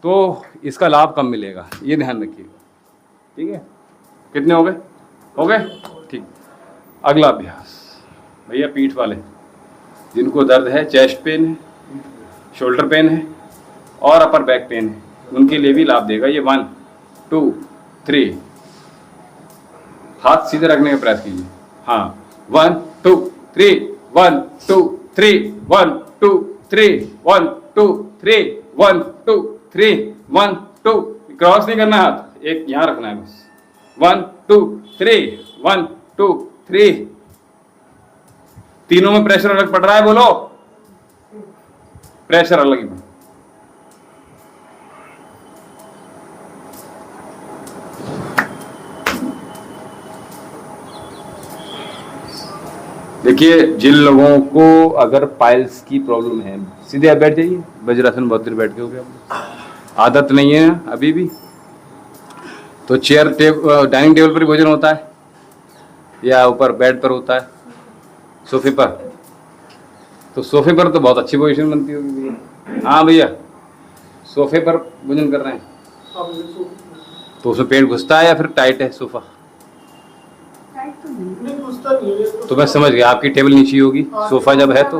तो इसका लाभ कम मिलेगा, ये ध्यान रखिएगा। ठीक है, कितने हो गए? हो गए, ठीक। अगला अभ्यास, भैया पीठ वाले जिनको दर्द है, चेस्ट पेन है, शोल्डर पेन है और अपर बैक पेन है, उनके लिए भी लाभ देगा ये। 1 2 3, हाथ सीधे रखने का प्रयास कीजिए। हाँ, 1 2 3, 1 2 3, 1 2 3, 1 2 3, 1 2 3, 1 2, क्रॉस नहीं करना हाथ, एक यहाँ रखना है बस। 1 2 3, 1 2 3। तीनों में प्रेशर अलग पड़ रहा है, बोलो। प्रेशर अलग ही। देखिए, जिन लोगों को अगर पाइल्स की प्रॉब्लम है, सीधे आप बैठ जाइए, वज्रासन बहुत देर बैठ के हो गया, आदत नहीं है अभी भी, तो चेयर डाइनिंग टेबल पर ही भोजन होता है या ऊपर बेड पर होता है, सोफे पर? तो सोफे पर तो बहुत अच्छी पोजीशन बनती होगी भैया। हाँ भैया, सोफे पर भोजन कर रहे हैं तो उसमें पेट घुसता है या फिर टाइट है सोफा? तो मैं समझ गया, आपकी टेबल नीचे होगी, सोफा जब है तो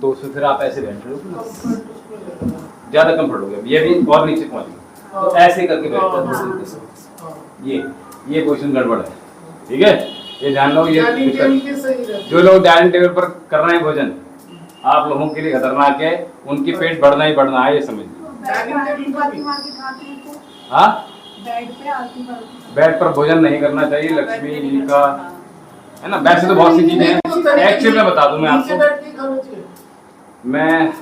उसमें फिर आप ऐसे बैठ रहे हो, ज्यादा कंफर्ट हो गया, ये भी और नीचे पहुंच गया, तो ऐसे करके बैठ, ये पोजीशन गड़बड़ है। ठीक है, ये जान लो, ये जो लोग डाइनिंग टेबल पर कर रहे हैं भोजन, आप लोगों के लिए खतरनाक है, उनकी पेट बढ़ना ही बढ़ना है, ये समझ लीजिए। हाँ, बेड पर भोजन नहीं करना चाहिए, लक्ष्मी जी का है ना। वैसे तो बहुत सी चीजें हैं, एक्चुअली मैं बता दूं मैं आपको, मैं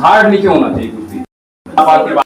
हार्ड नीचे होना चाहिए कुछ भी। आप आपकी बात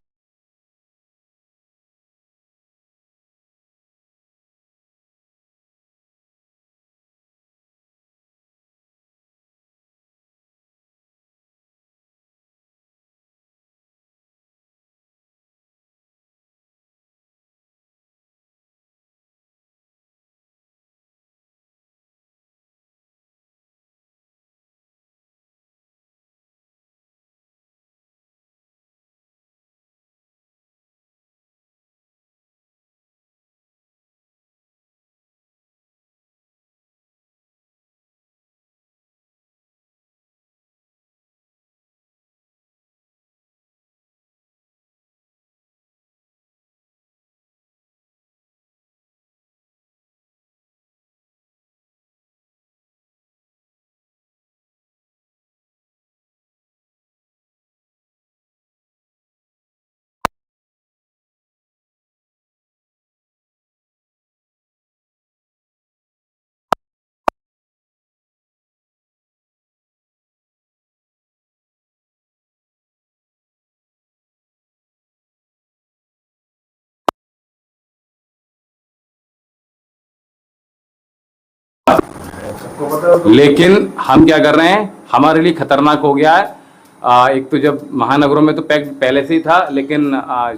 लेकिन हम क्या कर रहे हैं, हमारे लिए खतरनाक हो गया है। एक तो जब महानगरों में तो पैक पहले से ही था, लेकिन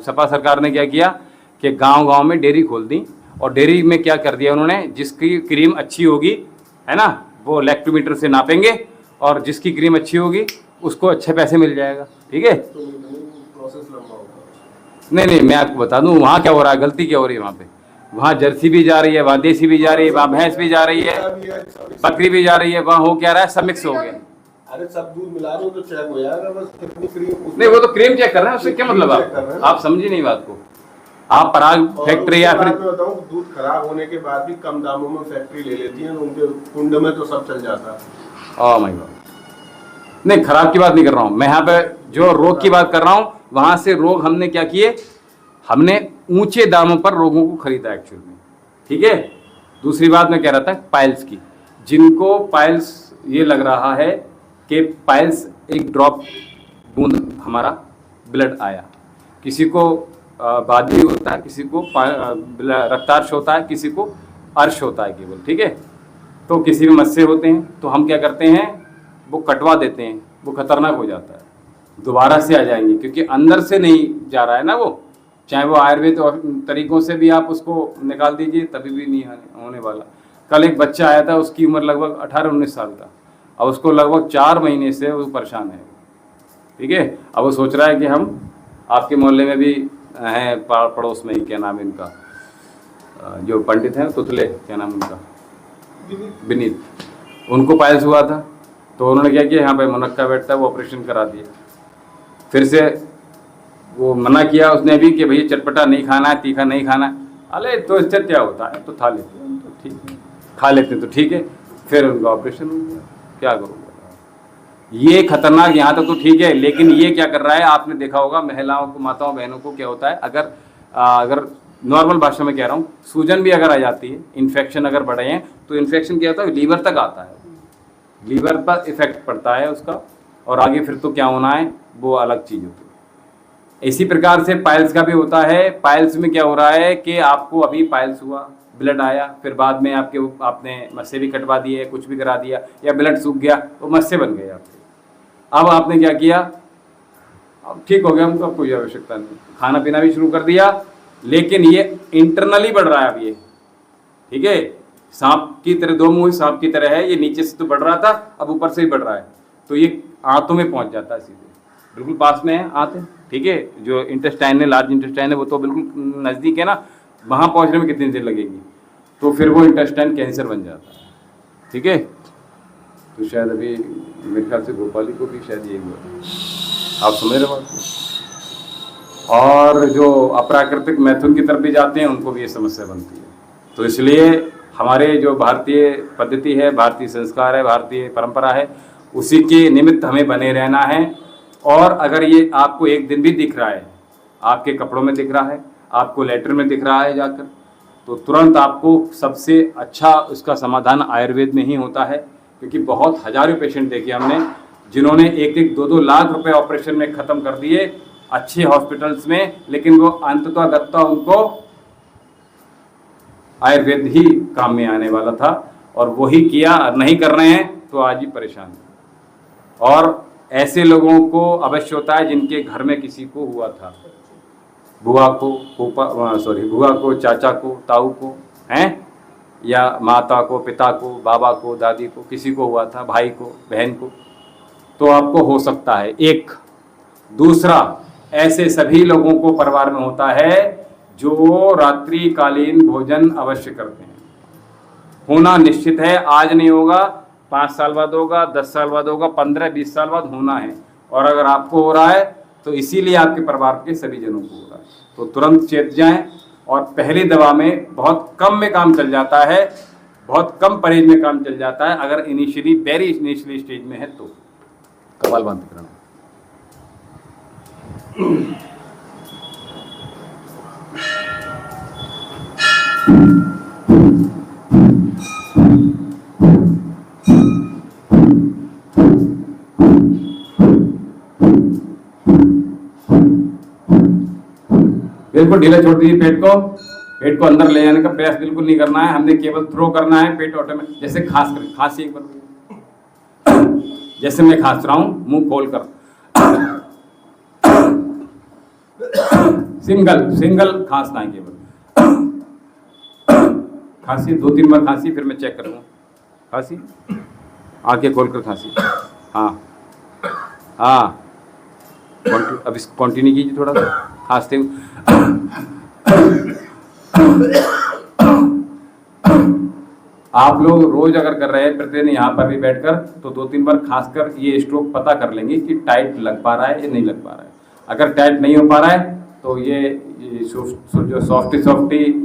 सपा सरकार ने क्या किया कि गांव-गांव में डेयरी खोल दी, और डेयरी में क्या कर दिया उन्होंने, जिसकी क्रीम अच्छी होगी है ना, वो लैक्टोमीटर से नापेंगे, और जिसकी क्रीम अच्छी होगी उसको अच्छे पैसे मिल जाएगा। ठीक है, नहीं, मैं आपको बता दूं वहाँ क्या हो रहा है, गलती क्या हो रही है वहाँ पे। वहाँ जर्सी भी जा रही है, वहाँ देसी भी जा रही है, वहाँ भैंस भी जा रही है, बकरी भी जा रही है, वहाँ हो क्या रहा है, सब मिक्स हो गया। अरे सब दूध मिला रहे हो तो चेक हो जाएगा, बस कितनी क्रीम। नहीं, वो तो क्रीम चेक कर रहे हैं, उससे क्या मतलब, आप समझे नहीं बात को। आप पराग फैक्ट्री या फिर बताऊं, दूध खराब होने के बाद भी कम दामों में फैक्ट्री ले लेती है, उनके कुंड में तो सब चल जाता है। ओह माय गॉड, नहीं खराब की बात नहीं कर रहा हूँ मैं, यहाँ पे जो रोग की बात कर रहा हूँ, वहां से रोग हमने क्या किए, हमने ऊंचे दामों पर रोगों को खरीदा एक्चुअल में। ठीक है, दूसरी बात मैं कह रहा था पाइल्स की, जिनको पाइल्स ये लग रहा है कि पाइल्स एक ड्रॉप बूंद हमारा ब्लड आया, किसी को बादी होता है, किसी को रक्तार्श होता है, किसी को अर्श होता है केवल। ठीक है, तो किसी में मस्से होते हैं, तो हम क्या करते हैं, वो कटवा देते हैं, वो खतरनाक हो जाता है, दोबारा से आ जाएंगे, क्योंकि अंदर से नहीं जा रहा है ना वो, चाहे वो आयुर्वेद और तरीकों से भी आप उसको निकाल दीजिए तभी भी नहीं होने वाला। कल एक बच्चा आया था, उसकी उम्र लगभग 18-19 साल का, और उसको लगभग 4 महीने से वो परेशान है, ठीक है। अब वो सोच रहा है कि हम आपके मोहल्ले में भी हैं, पड़ोस में ही, क्या नाम है इनका, जो पंडित हैं तुतले, क्या नाम उनका, विनीत, उनको पायल्स हुआ था। तो उन्होंने क्या किया, यहाँ पे मुनक्का बैठता है, वो ऑपरेशन करा दिया। फिर से वो मना किया उसने भी कि भैया चटपटा नहीं खाना है, तीखा नहीं खाना है। अरे तो इससे क्या होता है, तो खा लेते हैं, तो ठीक है, खा लेते हैं तो ठीक है। फिर उनका ऑपरेशन हो गया, क्या करूँगा। ये खतरनाक, यहाँ तक तो ठीक है, लेकिन ये क्या कर रहा है, आपने देखा होगा महिलाओं को, माताओं बहनों को क्या होता है, अगर नॉर्मल भाषा में कह रहा हूँ, सूजन भी अगर आ जाती है, इन्फेक्शन अगर बढ़े हैं, तो इन्फेक्शन क्या होता है, लीवर तक आता है, लीवर पर इफेक्ट पड़ता है उसका, और आगे फिर तो क्या होना है वो अलग चीज़ होती है। इसी प्रकार से पाइल्स का भी होता है। पाइल्स में क्या हो रहा है कि आपको अभी पाइल्स हुआ, ब्लड आया, फिर बाद में आपने मस्से भी कटवा दिए, कुछ भी करा दिया, या ब्लड सूख गया तो मस्से बन गए आपके। अब आपने क्या किया, अब ठीक हो गया, हमको कोई आवश्यकता नहीं, खाना पीना भी शुरू कर दिया, लेकिन ये इंटरनली बढ़ रहा है अब ये, ठीक है, सांप की तरह, दो मुंह सांप की तरह है, ये नीचे से तो बढ़ रहा था, अब ऊपर से ही बढ़ रहा है, तो ये आंतों में पहुंच जाता है सीधे, बिल्कुल पास में है आंत, ठीक है, जो इंटेस्टाइन है, लार्ज इंटेस्टाइन है, वो तो बिल्कुल नज़दीक है ना, वहाँ पहुँचने में कितनी देर लगेगी, तो फिर वो इंटेस्टाइन कैंसर बन जाता है, ठीक है। तो शायद अभी मेरे ख्याल से भोपाली को भी शायद यही हुआ, आप समझ रहे बात को। और जो अप्राकृतिक मैथुन की तरफ भी जाते हैं उनको भी ये समस्या बनती है। तो इसलिए हमारे जो भारतीय पद्धति है, भारतीय संस्कार है, भारतीय परंपरा है, उसी के निमित्त हमें बने रहना है। और अगर ये आपको एक दिन भी दिख रहा है, आपके कपड़ों में दिख रहा है, आपको लेटर में दिख रहा है जाकर, तो तुरंत आपको सबसे अच्छा उसका समाधान आयुर्वेद में ही होता है। क्योंकि बहुत हजारों पेशेंट देखे हमने जिन्होंने 1-1, 2-2 लाख रुपए ऑपरेशन में ख़त्म कर दिए अच्छे हॉस्पिटल्स में, लेकिन वो अंततः उनको आयुर्वेद ही काम में आने वाला था, और वही किया, नहीं कर रहे हैं तो आज ही परेशान। और ऐसे लोगों को अवश्य होता है जिनके घर में किसी को हुआ था, बुआ को, चाचा को, ताऊ को, हैं, या माता को, पिता को, बाबा को, दादी को, किसी को हुआ था, भाई को, बहन को, तो आपको हो सकता है। एक दूसरा, ऐसे सभी लोगों को परिवार में होता है जो रात्रिकालीन भोजन अवश्य करते हैं, होना निश्चित है, आज नहीं होगा, 5 साल बाद होगा, 10 साल बाद होगा, 15-20 साल बाद होना है। और अगर आपको हो रहा है तो इसीलिए आपके परिवार के सभी जनों को हो रहा है, तो तुरंत चेत जाएं। और पहली दवा में बहुत कम में काम चल जाता है, बहुत कम परहेज में काम चल जाता है, अगर इनिशियली, वेरी इनिशियली स्टेज में है तो। कपालभाति करना। बिल्कुल ढीला छोड़ दीजिए पेट को अंदर ले जाने का प्रयास बिल्कुल नहीं करना है, हमने केवल थ्रो करना है, पेट ऑटोमेटिक, जैसे खांसी एक बार, जैसे मैं खांस रहा हूं मुंह खोल कर, सिंगल खांसना है केवल, खांसी 2-3 बार खांसी, फिर मैं चेक करूँगा, खांसी, आंखें खोलकर खांसी, हाँ, अब इसको कंटिन्यू कीजिए थोड़ा सा खांसते हुए। आप लोग रोज अगर कर रहे हैं प्रतिदिन यहाँ पर भी बैठकर, तो 2-3 बार खासकर ये स्ट्रोक पता कर लेंगे कि टाइट लग पा रहा है या नहीं लग पा रहा है। अगर टाइट नहीं हो पा रहा है तो ये जो सॉफ्टी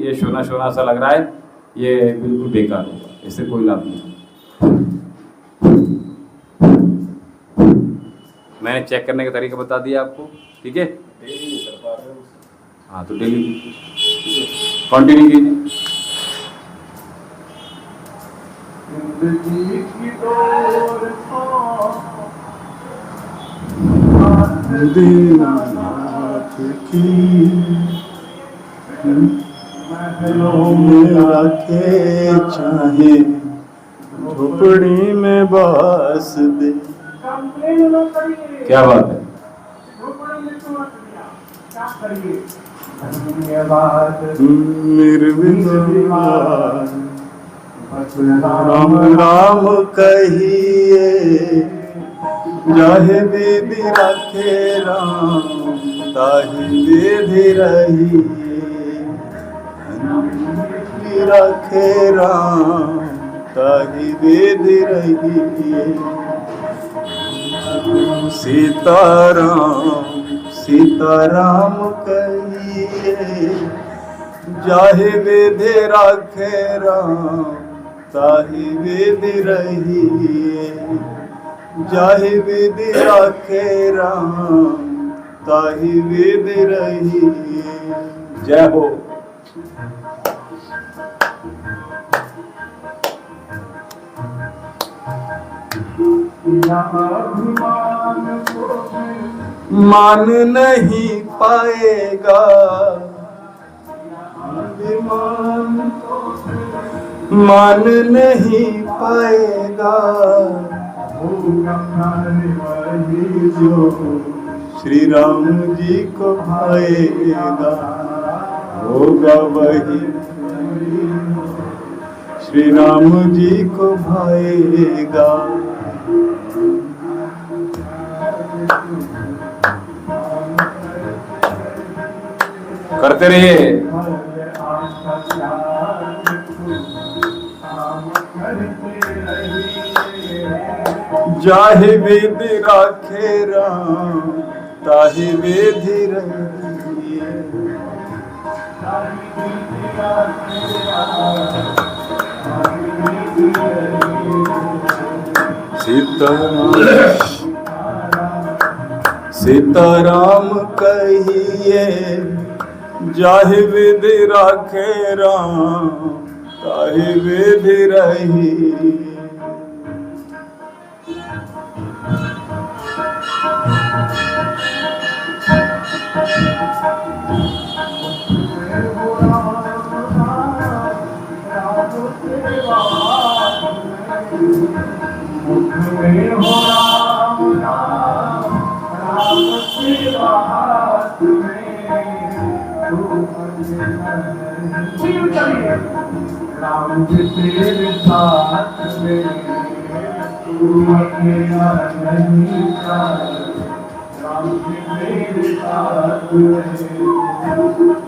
ये शोना सा लग रहा है, ये बिल्कुल बेकार होगा, इससे कोई लाभ नहीं। मैंने चेक करने का तरीका बता दिया आपको, ठीक है। हाँ, तो डेली कंटिन्यू कीजिए। दीनानाथ की मेरा के चाहे झोपड़ी में बस दे। क्या बात है। राम राम कहिए जाहे विधि रखे राम ताहि विधि रही रखे राम ताहि विधि रही सीताराम सीताराम कहिए जाहि विधि रखे राम ताहि विधि रहिए जाहि विधि रखे राम ताहि विधि रहिए। जय हो। मान नहीं पाएगा मान नहीं पाएगा जो श्री राम जी को भाएगा होगा वही श्री राम जी को भाएगा। करते रहिए। जाहि विधि राखे राम ताहि विधि रहिए सीताराम कहिए जाहि विधि राखे राम ताहि विधि रहिए। राम जी तेरे साथ में तू अकेला नहीं था। राम जी तेरे साथ में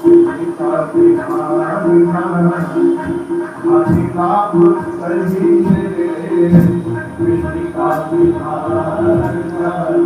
सीता बिहार आदि नाम सही मेरे कृष्ण का बिहार आदि नाम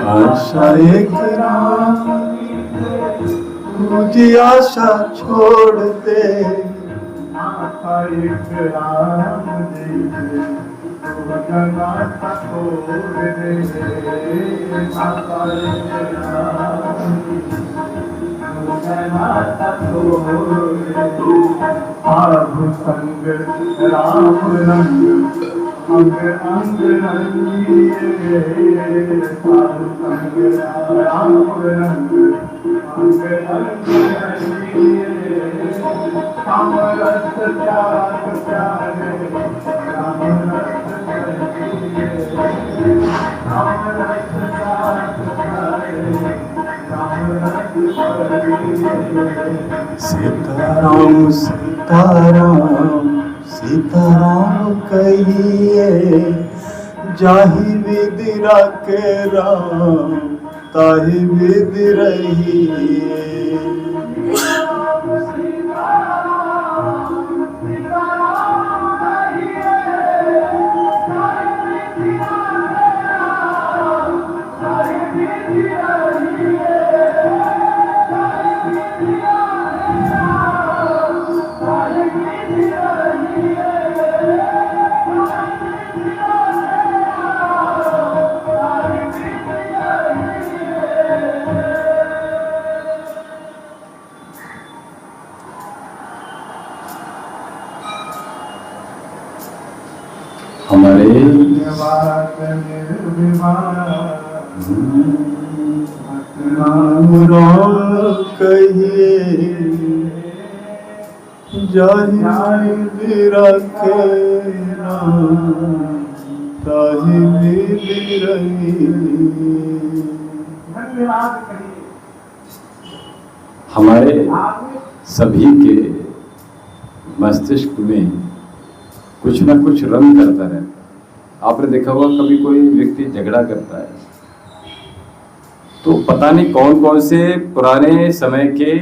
आशा एक राम मुझे आशा छोड़ दे आशा एक राम दे तो जगत छोड़ दे आशा एक राम तो जगत छोड़ दे आभु संग राम रंग अंग अंग रंगिए साधु संग राम रंग अंग अंग रंगिए राम रस त्याग प्यारे राम रस रंगिए राम रस त्याग प्यारे राम रस रंगिए। सीताराम सीताराम सीताराम कहिए जाहि विधि राखे राम ताहि विधि रहिए। हमारे निर्वाक निर्विवाद राम कहिए जाहि बिरखे राम ताहि मिल रही। धन्यवाद कहिए हमारे आपने सभी के मस्तिष्क में कुछ ना कुछ रंग करता रहता है। आपने देखा होगा कभी कोई व्यक्ति झगड़ा करता है तो पता नहीं कौन कौन से पुराने समय के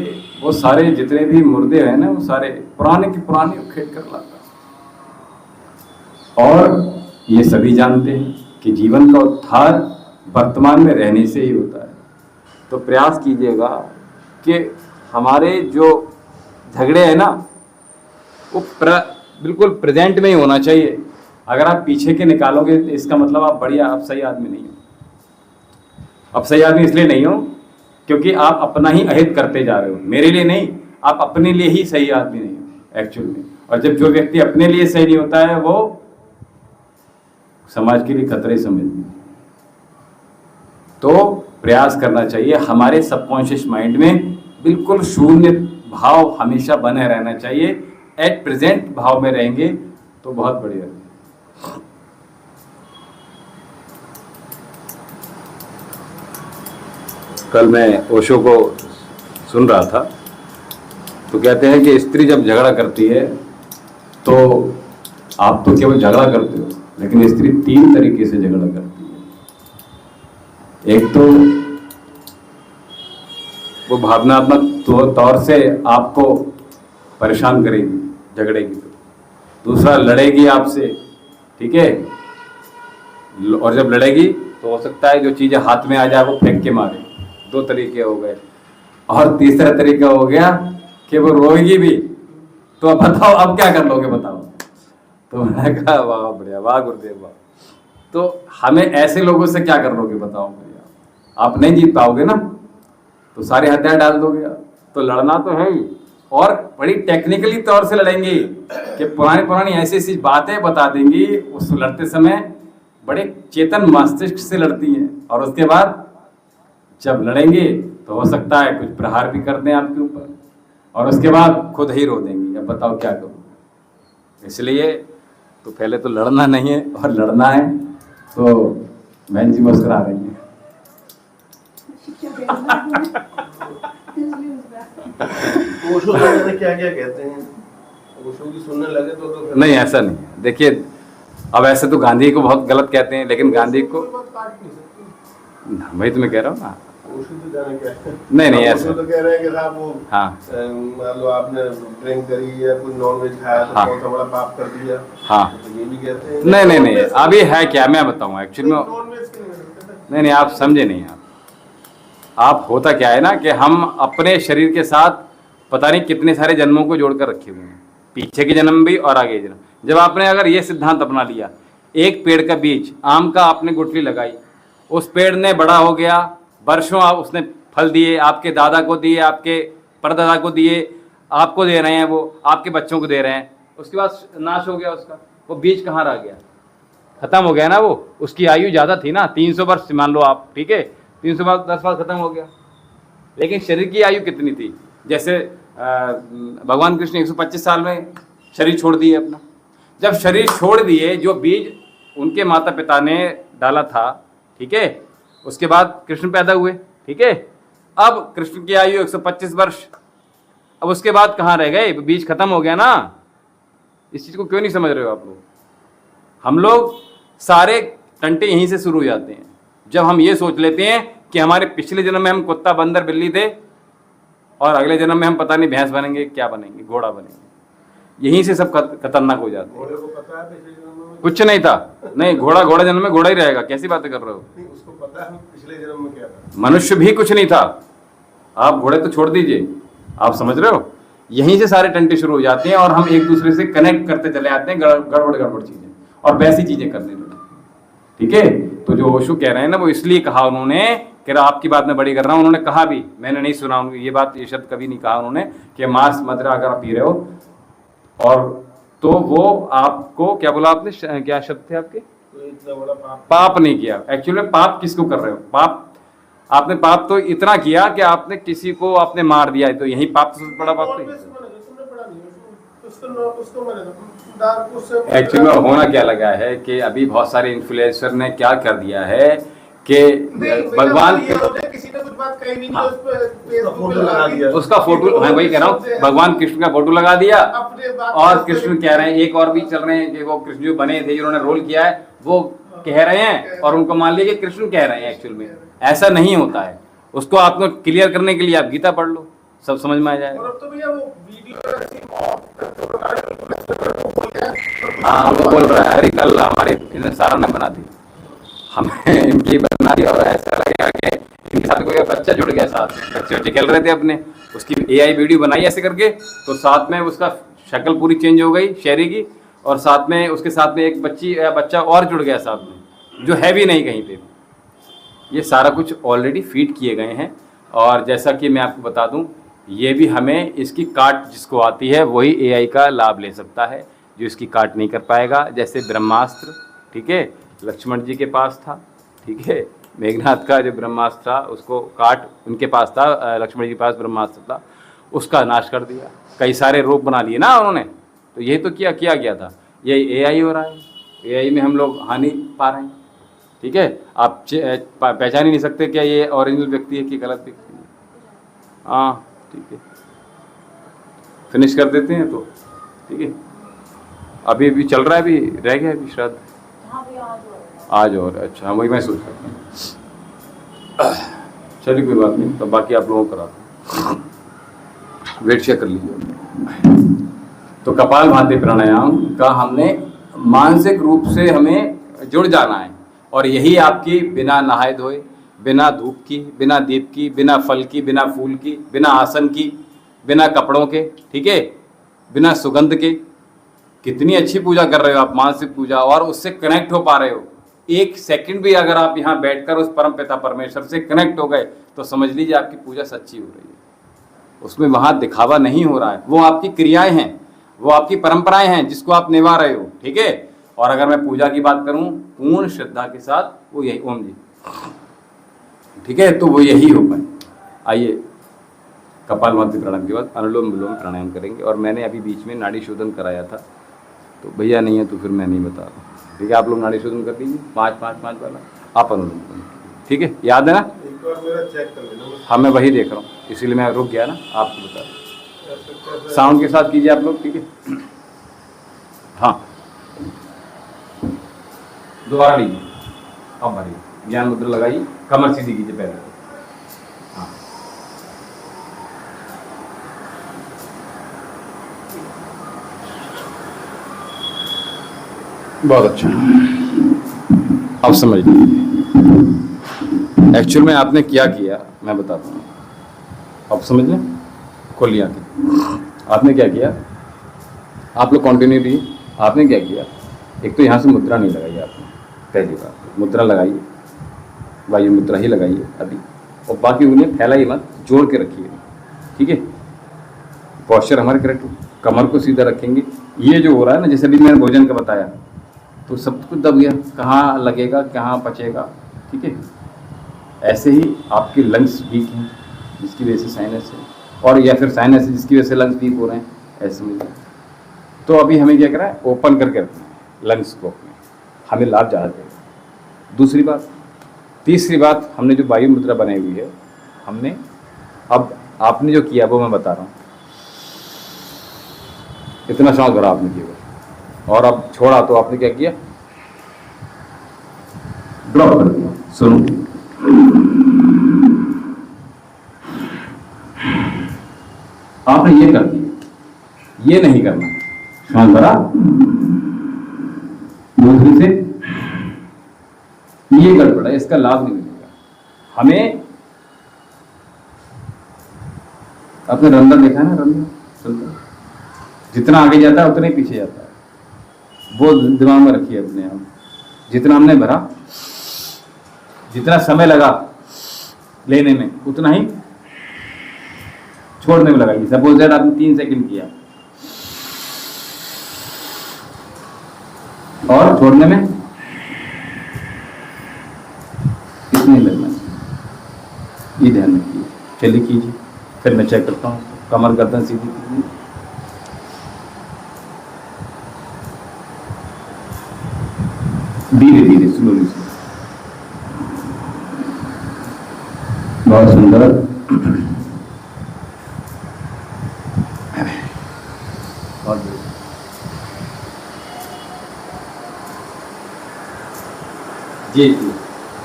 वो सारे जितने भी मुर्दे हैं ना वो सारे पुराने के पुराने उखेड़ कर लाता है। और ये सभी जानते हैं कि जीवन का उद्धार वर्तमान में रहने से ही होता है। तो प्रयास कीजिएगा कि हमारे जो झगड़े हैं ना वो बिल्कुल प्रेजेंट में ही होना चाहिए। अगर आप पीछे के निकालोगे तो इसका मतलब आप बढ़िया आप सही आदमी नहीं हो। आप सही आदमी इसलिए नहीं हो क्योंकि आप अपना ही अहित करते जा रहे हो, मेरे लिए नहीं, आप अपने लिए ही सही आदमी नहीं हो एक्चुअल में। और जब जो व्यक्ति अपने लिए सही नहीं होता है वो समाज के लिए खतरे समझते हैं। तो प्रयास करना चाहिए हमारे सबकॉन्शियस माइंड में बिल्कुल शून्य भाव हमेशा बने रहना चाहिए। एट प्रेजेंट भाव में रहेंगे तो बहुत बढ़िया। कल मैं ओशो को सुन रहा था तो कहते हैं कि स्त्री जब झगड़ा करती है तो आप तो केवल झगड़ा करते हो, लेकिन स्त्री 3 तरीके से झगड़ा करती है। एक तो वो भावनात्मक तौर से आपको परेशान करेगी, झगड़ेगी। तो दूसरा लड़ेगी आपसे, ठीक है, और जब लड़ेगी तो हो सकता है जो चीजें हाथ में आ जाए वो फेंक के मारे। 2 तरीके हो गए। और तीसरा तरीका हो गया कि वो रोएगी भी। तो अब बताओ अब क्या कर लोगे, बताओ। तो मैंने कहा वाह बढ़िया, वाह गुरुदेव वाह। तो हमें ऐसे लोगों से क्या कर लोगे बताओ भैया। आप नहीं जीत पाओगे ना, तो सारे हथियार डाल दोगे आप। तो लड़ना तो है ही, और बड़ी टेक्निकली तौर से लड़ेंगे कि पुरानी ऐसी ऐसी बातें बता देंगी। उस लड़ते समय बड़े चेतन मस्तिष्क से लड़ती हैं। और उसके बाद जब लड़ेंगे तो हो सकता है कुछ प्रहार भी कर दें आपके ऊपर, और उसके बाद खुद ही रो देंगी। अब बताओ क्या करूँ। इसलिए तो पहले तो लड़ना नहीं है, और लड़ना है तो बहन जी मुस्कुरा रही हैं। ओशो वगैरह क्या क्या कहते हैं, ओशो की सुनने लगे तो नहीं ऐसा नहीं है। देखिए अब ऐसे तो गांधी को बहुत गलत कहते हैं, लेकिन गांधी को वही तो मैं कह रहा हूँ ना। ओशो तो जाने क्या है। नहीं ऐसा ओशो तो कह रहे हैं कि साहब वो हाँ मान लो आपने ड्रिंक करी या कोई नॉन वेज खाया तो हाँ। बहुत बड़ा पाप कर दिया। हाँ तो ये भी कहते हैं। नहीं अभी है क्या मैं बताऊँ एक्चुअली में। नॉन वेज की नहीं। नहीं आप समझे नहीं। आप होता क्या है ना कि हम अपने शरीर के साथ पता नहीं कितने सारे जन्मों को जोड़कर रखे हुए हैं, पीछे के जन्म भी और आगे के जन्म। जब आपने अगर ये सिद्धांत अपना लिया, एक पेड़ का बीज आम का आपने गुठली लगाई, उस पेड़ ने बड़ा हो गया, वर्षों उसने फल दिए, आपके दादा को दिए, आपके परदादा को दिए, आपको दे रहे हैं, वो आपके बच्चों को दे रहे हैं। उसके बाद नाश हो गया उसका, वो बीज कहाँ रह गया, खत्म हो गया ना। वो उसकी आयु ज़्यादा थी ना, 300 वर्ष मान लो आप, ठीक है, 310 साल खत्म हो गया। लेकिन शरीर की आयु कितनी थी, जैसे भगवान कृष्ण 125 साल में शरीर छोड़ दिए अपना। जब शरीर छोड़ दिए, जो बीज उनके माता पिता ने डाला था, ठीक है, उसके बाद कृष्ण पैदा हुए, ठीक है। अब कृष्ण की आयु 125 वर्ष। अब उसके बाद कहाँ रह गए, बीज खत्म हो गया ना। इस चीज़ को क्यों नहीं समझ रहे हो आप लोग। हम लोग सारे टंटे यहीं से शुरू हो जाते हैं। जब हम ये सोच लेते हैं कि हमारे पिछले जन्म में हम कुत्ता बंदर बिल्ली थे और अगले जन्म में हम पता नहीं भैंस बनेंगे, क्या बनेंगे, घोड़ा बनेंगे, यहीं से सब खतरनाक हो जाते हैं। घोड़े को पता है पिछले जन्म में कुछ नहीं था, नहीं घोड़ा जन्म में घोड़ा ही रहेगा, कैसी बातें कर रहे हो। नहीं, उसको पता है पिछले जन्म में क्या था। मनुष्य भी कुछ नहीं था, आप घोड़े तो छोड़ दीजिए, आप समझ रहे हो। यहीं से सारे टंटे शुरू हो जाते हैं और हम एक दूसरे से कनेक्ट करते चले आते हैं गड़बड़ चीजें और वैसी चीजें करने लगे, ठीक है। तो जो ओशो कह रहे हैं ना, वो इसलिए कहा उन्होंने, कह रहा आपकी बात मैं बड़ी कर रहा हूँ, उन्होंने कहा भी, मैंने नहीं सुना ये बात, ये शब्द कभी नहीं कहा उन्होंने कि मांस मदिरा अगर आप पी रहे हो और तो वो आपको क्या बोला आपने, क्या शब्द थे आपके? तो इतना बड़ा पाप पाप नहीं किया। एक्चुअली में पाप किसको कर रहे हो? पाप आपने पाप तो इतना किया कि आपने किसी को आपने मार दिया है, तो यही पाप तो सबसे बड़ा पाप और नहीं। भी सुना नहीं, तुमने पढ़ा नहीं उसको मैंने दार उससे एक्चुअली में होना क्या लगा है कि अभी बहुत सारे इन्फ्लुएंसर ने क्या कर दिया है कि भगवान किसी ने कुछ बात कही नहीं हाँ। उस पे फेसबुक पे लगा दिया उसका फोटो, मैं वही कह रहा हूँ, भगवान कृष्ण का फोटो लगा दिया अपने बात और कृष्ण कह रहे हैं, एक और भी चल रहे हैं कि वो कृष्ण जो बने थे जिन्होंने रोल किया है वो कह रहे हैं और उनको मान लिया कि कृष्ण कह रहे हैं। एक्चुअल में ऐसा नहीं होता है। उसको आपको क्लियर करने के लिए आप गीता पढ़ लो, सब समझ में आ जाएगा। और अब तो भैया वो वीडियो हाँ वो बोल रहा है, अरे कल हमारे इन्हें सारा ने बना दी, हमें इनकी बना दी और ऐसा लगेगा कि इनके साथ कोई बच्चा जुड़ गया, साथ बच्चे खेल रहे थे अपने, उसकी एआई वीडियो बनाई ऐसे करके, तो साथ में उसका शक्ल पूरी चेंज हो गई शहरी की, और साथ में उसके साथ में एक बच्ची या बच्चा और जुड़ गया साथ में, जो है भी नहीं कहीं पे। ये सारा कुछ ऑलरेडी फीड किए गए हैं। और जैसा कि मैं आपको बता दूं, ये भी हमें इसकी काट जिसको आती है वही एआई का लाभ ले सकता है, जो इसकी काट नहीं कर पाएगा। जैसे ब्रह्मास्त्र, ठीक है, लक्ष्मण जी के पास था, ठीक है, मेघनाथ का जो ब्रह्मास्त्र था उसको काट उनके पास था, लक्ष्मण जी के पास ब्रह्मास्त्र था, उसका नाश कर दिया। कई सारे रूप बना लिए ना उन्होंने, तो ये तो किया गया था। ये एआई हो रहा है, एआई में हम लोग हानि पा रहे हैं, ठीक है। आप पहचान ही नहीं सकते क्या ये ओरिजिनल व्यक्ति है कि गलत व्यक्ति है। हाँ ठीक है, फिनिश कर देते हैं तो ठीक है। अभी चल रहा है, अभी रह गया अभी श्राद्ध आज और अच्छा, वही मैं सोच रहा था। चलिए कोई बात नहीं, तो बाकी आप लोगों को करा दो, वेट चेक कर लीजिए। तो कपालभाति प्राणायाम का हमने मानसिक रूप से हमें जुड़ जाना है, और यही आपकी बिना नहाए धोए, बिना धूप की, बिना दीप की, बिना फल की, बिना फूल की, बिना आसन की, बिना कपड़ों के, ठीक है, बिना सुगंध के, कितनी अच्छी पूजा कर रहे हो आप, मानसिक पूजा, और उससे कनेक्ट हो पा रहे हो। एक सेकंड भी अगर आप यहाँ बैठकर उस परम पिता परमेश्वर से कनेक्ट हो गए तो समझ लीजिए आपकी पूजा सच्ची हो रही है। उसमें वहाँ दिखावा नहीं हो रहा है, वो आपकी क्रियाएं हैं, वो आपकी परंपराएं हैं जिसको आप निभा रहे हो, ठीक है। और अगर मैं पूजा की बात करूं पूर्ण श्रद्धा के साथ, वो यही, ओम जी, ठीक है, तो वो यही हो पाए। आइए कपालभाति प्राणायाम के बाद अनुलोम विलोम प्राणायाम करेंगे। और मैंने अभी बीच में नाड़ी शोधन कराया था, तो भैया नहीं है तो फिर मैं नहीं बता रहा, ठीक है। आप लोग नाड़ी शोधन कर दीजिए, 5-5-5 वाला, आप अनुलोम विलोम, ठीक है, याद है ना? एक बार मेरा चेक कर लेना। हाँ मैं वही देख रहा हूँ, इसीलिए मैं रुक गया ना, आपको बता रहा। साउंड के साथ कीजिए आप लोग, ठीक है। हाँ दोबारा लीजिए, अब भरिए, ज्ञान मुद्रा लगाइए, कमर सीधी कीजिए पहले। हाँ बहुत अच्छा, अब समझ लीजिए। एक्चुअल में आपने क्या किया मैं बताता हूँ, अब समझ लें, खोलिए आके। आपने क्या किया, आप लोग कंटिन्यू लीजिए। आपने क्या किया, एक तो यहाँ से मुद्रा नहीं लगाई आपने, पहली बार मुद्रा लगाइए, वायु मुद्रा ही लगाइए अभी, और बाकी उन्हें फैलाइए मत, जोड़ के रखिए, ठीक है। पॉस्चर हमारे करेक्ट, कमर को सीधा रखेंगे। ये जो हो रहा है ना, जैसे अभी मैंने भोजन का बताया, तो सब कुछ दब गया, कहाँ लगेगा कहाँ पचेगा, ठीक है। ऐसे ही आपके लंग्स वीक हैं जिसकी वजह से साइनस है, और या फिर साइनस है जिसकी वजह से लंग्स वीक हो रहे हैं, ऐसे में। तो अभी हमें क्या करना है, ओपन करके रखना है लंग्स को अपने, हमें लाभ ज़्यादा देगा। दूसरी बात, तीसरी बात, हमने जो वायु मुद्रा बनाई हुई है, हमने अब आपने जो किया वो मैं बता रहा हूँ। इतना सांस भरा आपने किया और अब छोड़ा, तो आपने क्या किया, ड्रॉप कर दिया। सुनो, आपने ये कर दिया, ये नहीं करना। सांस भरा, दूसरी से ये गड़बड़ है, इसका लाभ नहीं मिलेगा। हमें अपने रंध्र देखा है ना, रंध्र चलता, जितना आगे जाता है उतना ही पीछे जाता है, वो दिमाग में रखिए अपने आप। जितना हमने भरा, जितना समय लगा लेने में, उतना ही छोड़ने में लगाइए। सपोज दैट आपने 3 सेकंड किया, और छोड़ने में कितने लगना चाहिए, ये ध्यान रखिए। चलिए कीजिए, फिर मैं चेक करता हूँ। कमर गर्दन सीधी कीजिए। धीरे धीरे, स्लोली। बहुत सुंदर। और जी जी,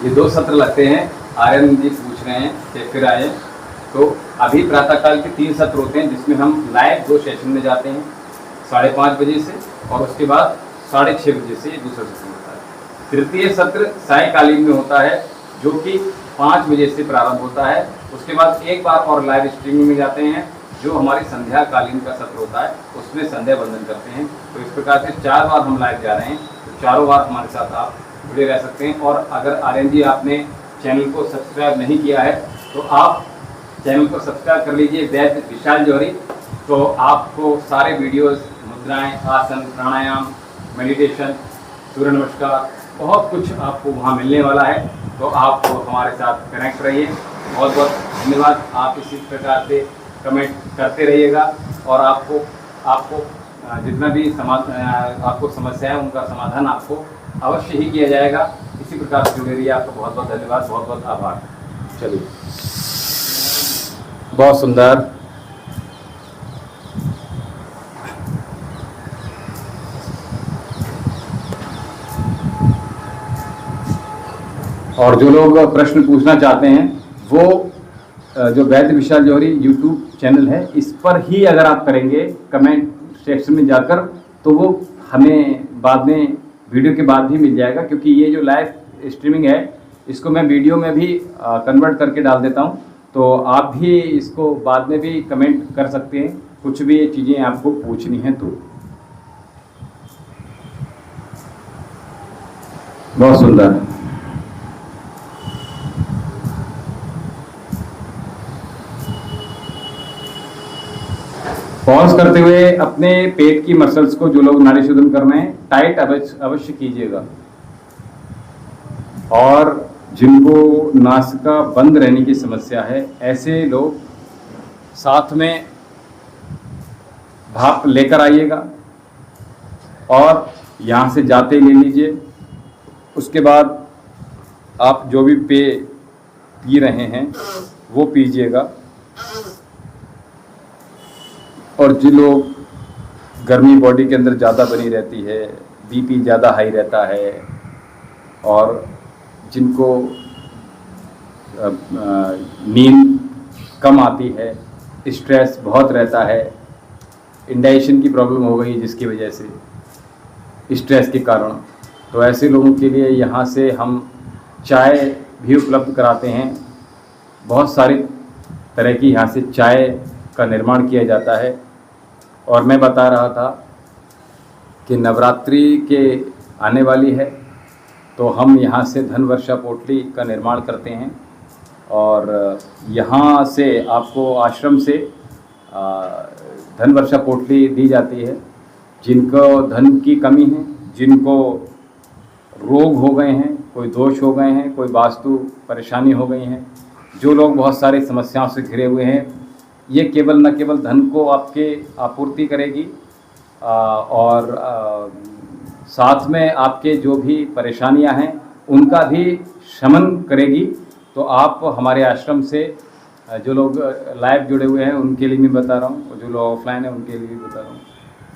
ये 2 सत्र लगते हैं। आर्यन जी पूछ रहे हैं कि फिर आए, तो अभी प्रातःकाल के 3 सत्र होते हैं, जिसमें हम लाइव 2 सेशन में जाते हैं 5:30 बजे से, और उसके बाद 6:30 बजे से दूसरा सत्र होता है। तृतीय सत्र सायकालीन में होता है, जो कि 5 बजे से प्रारंभ होता है। उसके बाद एक बार और लाइव स्ट्रीमिंग में जाते हैं, जो हमारी संध्या कालीन का सत्र होता है, उसमें संध्या वंदन करते हैं। तो इस प्रकार से 4 बार हम लाइव जा रहे हैं, तो चारों बार हमारे साथ आप जुड़े रह सकते हैं। और अगर आर्यन जी आपने चैनल को सब्सक्राइब नहीं किया है, तो आप चैनल को सब्सक्राइब कर लीजिए, वैद्य विशाल जौहरी। तो आपको सारे वीडियोस, मुद्राएं, आसन, प्राणायाम, मेडिटेशन, सूर्य नमस्कार, बहुत कुछ आपको वहाँ मिलने वाला है। तो आप हमारे साथ कनेक्ट रहिए। बहुत बहुत धन्यवाद। आप इसी प्रकार से कमेंट करते रहिएगा, और आपको जितना भी आपको समस्या है, उनका समाधान आपको अवश्य ही किया जाएगा। इसी प्रकार से जुड़े रहिए। आपका बहुत बहुत धन्यवाद, बहुत बहुत आभार। चलिए, बहुत सुंदर। और जो लोग प्रश्न पूछना चाहते हैं, वो जो वैद्य विशाल जौहरी यूट्यूब चैनल है, इस पर ही अगर आप करेंगे कमेंट सेक्शन में जाकर, तो वो हमें बाद में वीडियो के बाद ही मिल जाएगा। क्योंकि ये जो लाइव स्ट्रीमिंग है, इसको मैं वीडियो में भी कन्वर्ट करके डाल देता हूँ। तो आप भी इसको बाद में भी कमेंट कर सकते हैं, कुछ भी चीज़ें आपको पूछनी हैं तो। बहुत सुंदर। पॉज करते हुए अपने पेट की मसल्स को, जो लोग नाड़ी शोधन कर रहे हैं, टाइट अवश्य कीजिएगा। और जिनको नासिका बंद रहने की समस्या है, ऐसे लोग साथ में भाप लेकर आइएगा और यहाँ से जाते ले लीजिए। उसके बाद आप जो भी पेय पी रहे हैं वो पीजिएगा। और जिन लोग गर्मी बॉडी के अंदर ज़्यादा बनी रहती है, बीपी ज़्यादा हाई रहता है, और जिनको नींद कम आती है, स्ट्रेस बहुत रहता है, इंडाइजेशन की प्रॉब्लम हो गई जिसकी वजह से, स्ट्रेस के कारण, तो ऐसे लोगों के लिए यहाँ से हम चाय भी उपलब्ध कराते हैं। बहुत सारी तरह की यहाँ से चाय का निर्माण किया जाता है। और मैं बता रहा था कि नवरात्रि के आने वाली है, तो हम यहाँ से धन वर्षा पोटली का निर्माण करते हैं। और यहाँ से आपको आश्रम से धन वर्षा पोटली दी जाती है। जिनको धन की कमी है, जिनको रोग हो गए हैं, कोई दोष हो गए हैं, कोई वास्तु परेशानी हो गई हैं, जो लोग बहुत सारी समस्याओं से घिरे हुए हैं, ये केवल न केवल धन को आपके आपूर्ति करेगी, और साथ में आपके जो भी परेशानियां हैं उनका भी शमन करेगी। तो आप हमारे आश्रम से, जो लोग लाइव जुड़े हुए हैं उनके लिए मैं बता रहा हूँ, और जो लोग ऑफलाइन हैं उनके लिए भी बता रहा हूँ।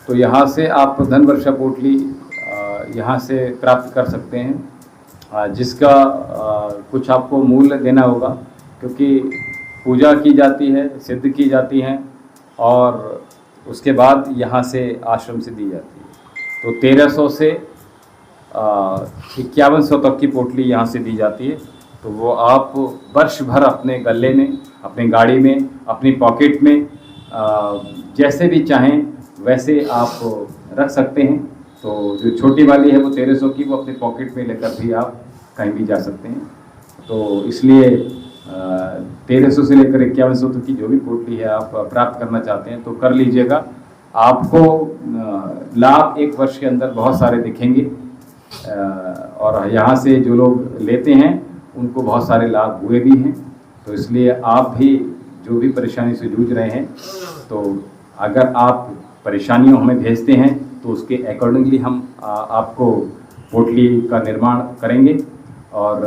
तो यहाँ से आप धन वर्षा पोटली यहाँ से प्राप्त कर सकते हैं, जिसका कुछ आपको मूल्य देना होगा, क्योंकि पूजा की जाती है, सिद्ध की जाती हैं, और उसके बाद यहाँ से आश्रम से दी जाती है। तो 1300 से 5100 तक की पोटली यहाँ से दी जाती है। तो वो आप वर्ष भर अपने गले में, अपनी गाड़ी में, अपनी पॉकेट में, जैसे भी चाहें वैसे आप रख सकते हैं। तो जो छोटी वाली है वो 1300 की, वो अपने पॉकेट में लेकर भी आप कहीं भी जा सकते हैं। तो इसलिए 1300 से लेकर 5100 तक की जो भी पोटली है आप प्राप्त करना चाहते हैं तो कर लीजिएगा। आपको लाभ 1 वर्ष के अंदर बहुत सारे दिखेंगे। और यहाँ से जो लोग लेते हैं उनको बहुत सारे लाभ हुए भी हैं। तो इसलिए आप भी जो भी परेशानी से जूझ रहे हैं, तो अगर आप परेशानियों हमें भेजते हैं तो उसके अकॉर्डिंगली हम आपको पोटली का निर्माण करेंगे और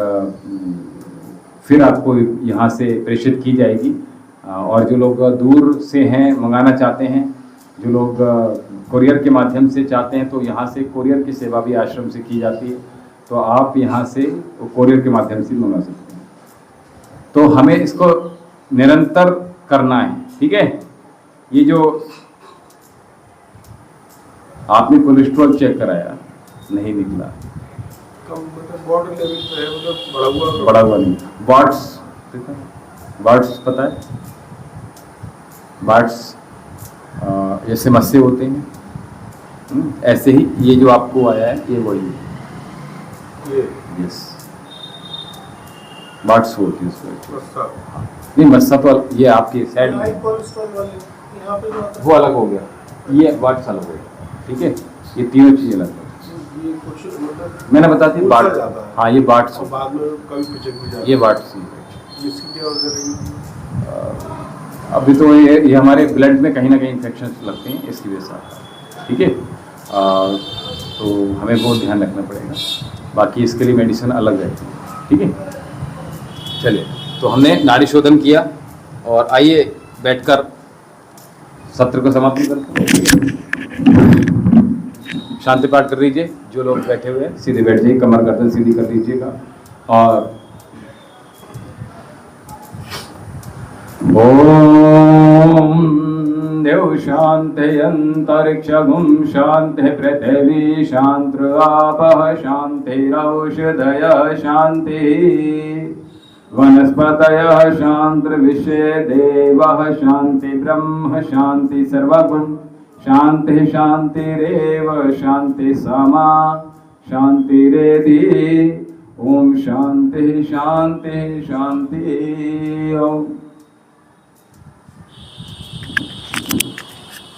फिर आपको यहाँ से प्रेषित की जाएगी। और जो लोग दूर से हैं मंगाना चाहते हैं, जो लोग कोरियर के माध्यम से चाहते हैं, तो यहाँ से कोरियर की सेवा भी आश्रम से की जाती है, तो आप यहाँ से कोरियर के माध्यम से मंगा सकते हैं। तो हमें इसको निरंतर करना है, ठीक है। ये जो आपने कोलेस्ट्रॉल चेक कराया, नहीं निकला, कम मतलब बॉडी लेवल पे है, मतलब बड़ा हुआ नहीं। बार्ट्स पता है, बार्ट्स जैसे मस्से होते हैं, ऐसे ही ये जो आपको आया है ये वही है। ये यस, बार्ट्स होती है उसको। मस्सा नहीं, मस्सा तो ये आपके साइड हाई में, कोलेस्ट्रॉल वाले यहाँ पे जो आता वो अलग हो गया, ये बार्ट्स अलग हो गया, ठीक है। ये तीनों चीज़ें अलग है। ये कुछ मतलब मैंने बता दी फूलता बार्ट, जाता है। हाँ ये बार्ट्स, और बाद में कभी पिचक भी जाता ये बार्ट्स। है। इसकी क्या वजह रहेगी? अभी तो ये हमारे ब्लड में कहीं ना कहीं इन्फेक्शन लगते हैं, इसकी वजह से आता है, ठीक है। तो हमें बहुत ध्यान रखना पड़ेगा, बाकी इसके लिए मेडिसिन अलग रहती है, ठीक है। चलिए, तो हमने नाड़ी शोधन किया और आइए बैठकर सत्र को समाप्त करते हैं। शांति पाठ कर लीजिए। जो लोग बैठे हुए हैं सीधे बैठ जाइए, कमर गर्दन सीधी कर लीजिएगा और ओम देव शांति अंतरिक्षगुम शांति पृथ्वी शांति आपः शांतिरौषधयः शांति वनस्पतयः शांतिर्विश्वे देवः शांति ब्रह्म शांति सर्वगुण शांति शांतिरेव शांति समा शांतिरेधि। ओम शांति शांति शांति। ओम।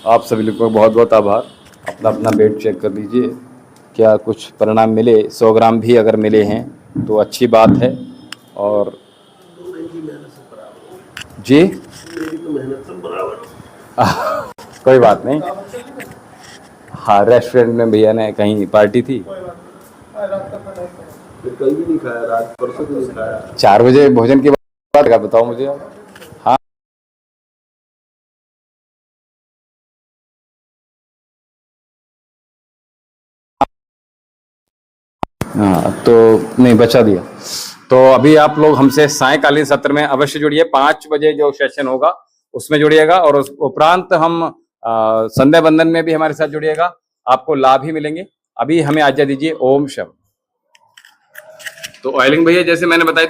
आप सभी लोगों का बहुत बहुत आभार। अपना अपना वेट चेक कर लीजिए, क्या कुछ परिणाम मिले। 100 ग्राम भी अगर मिले हैं तो अच्छी बात है। और इनकी मेहनत से बराबर, जी मेरी तो मेहनत से बराबर। कोई बात नहीं। हाँ, रेस्टोरेंट में भैया ने कहीं पार्टी थी, फिर कहीं भी नहीं खाया, रात परसों भी नहीं खाया। 4 बजे भोजन के बाद का बताओ मुझे आप। हाँ हाँ, तो नहीं बचा दिया। तो अभी आप लोग हमसे सायंकालीन सत्र में अवश्य जुड़िए। 5 बजे जो सेशन होगा उसमें जुड़िएगा और उस उपरांत हम संध्या बंदन में भी हमारे साथ जुड़िएगा, आपको लाभ ही मिलेंगे। अभी हमें आज्ञा दीजिए। ओम शम। तो ऑयलिंग भैया जैसे मैंने बताया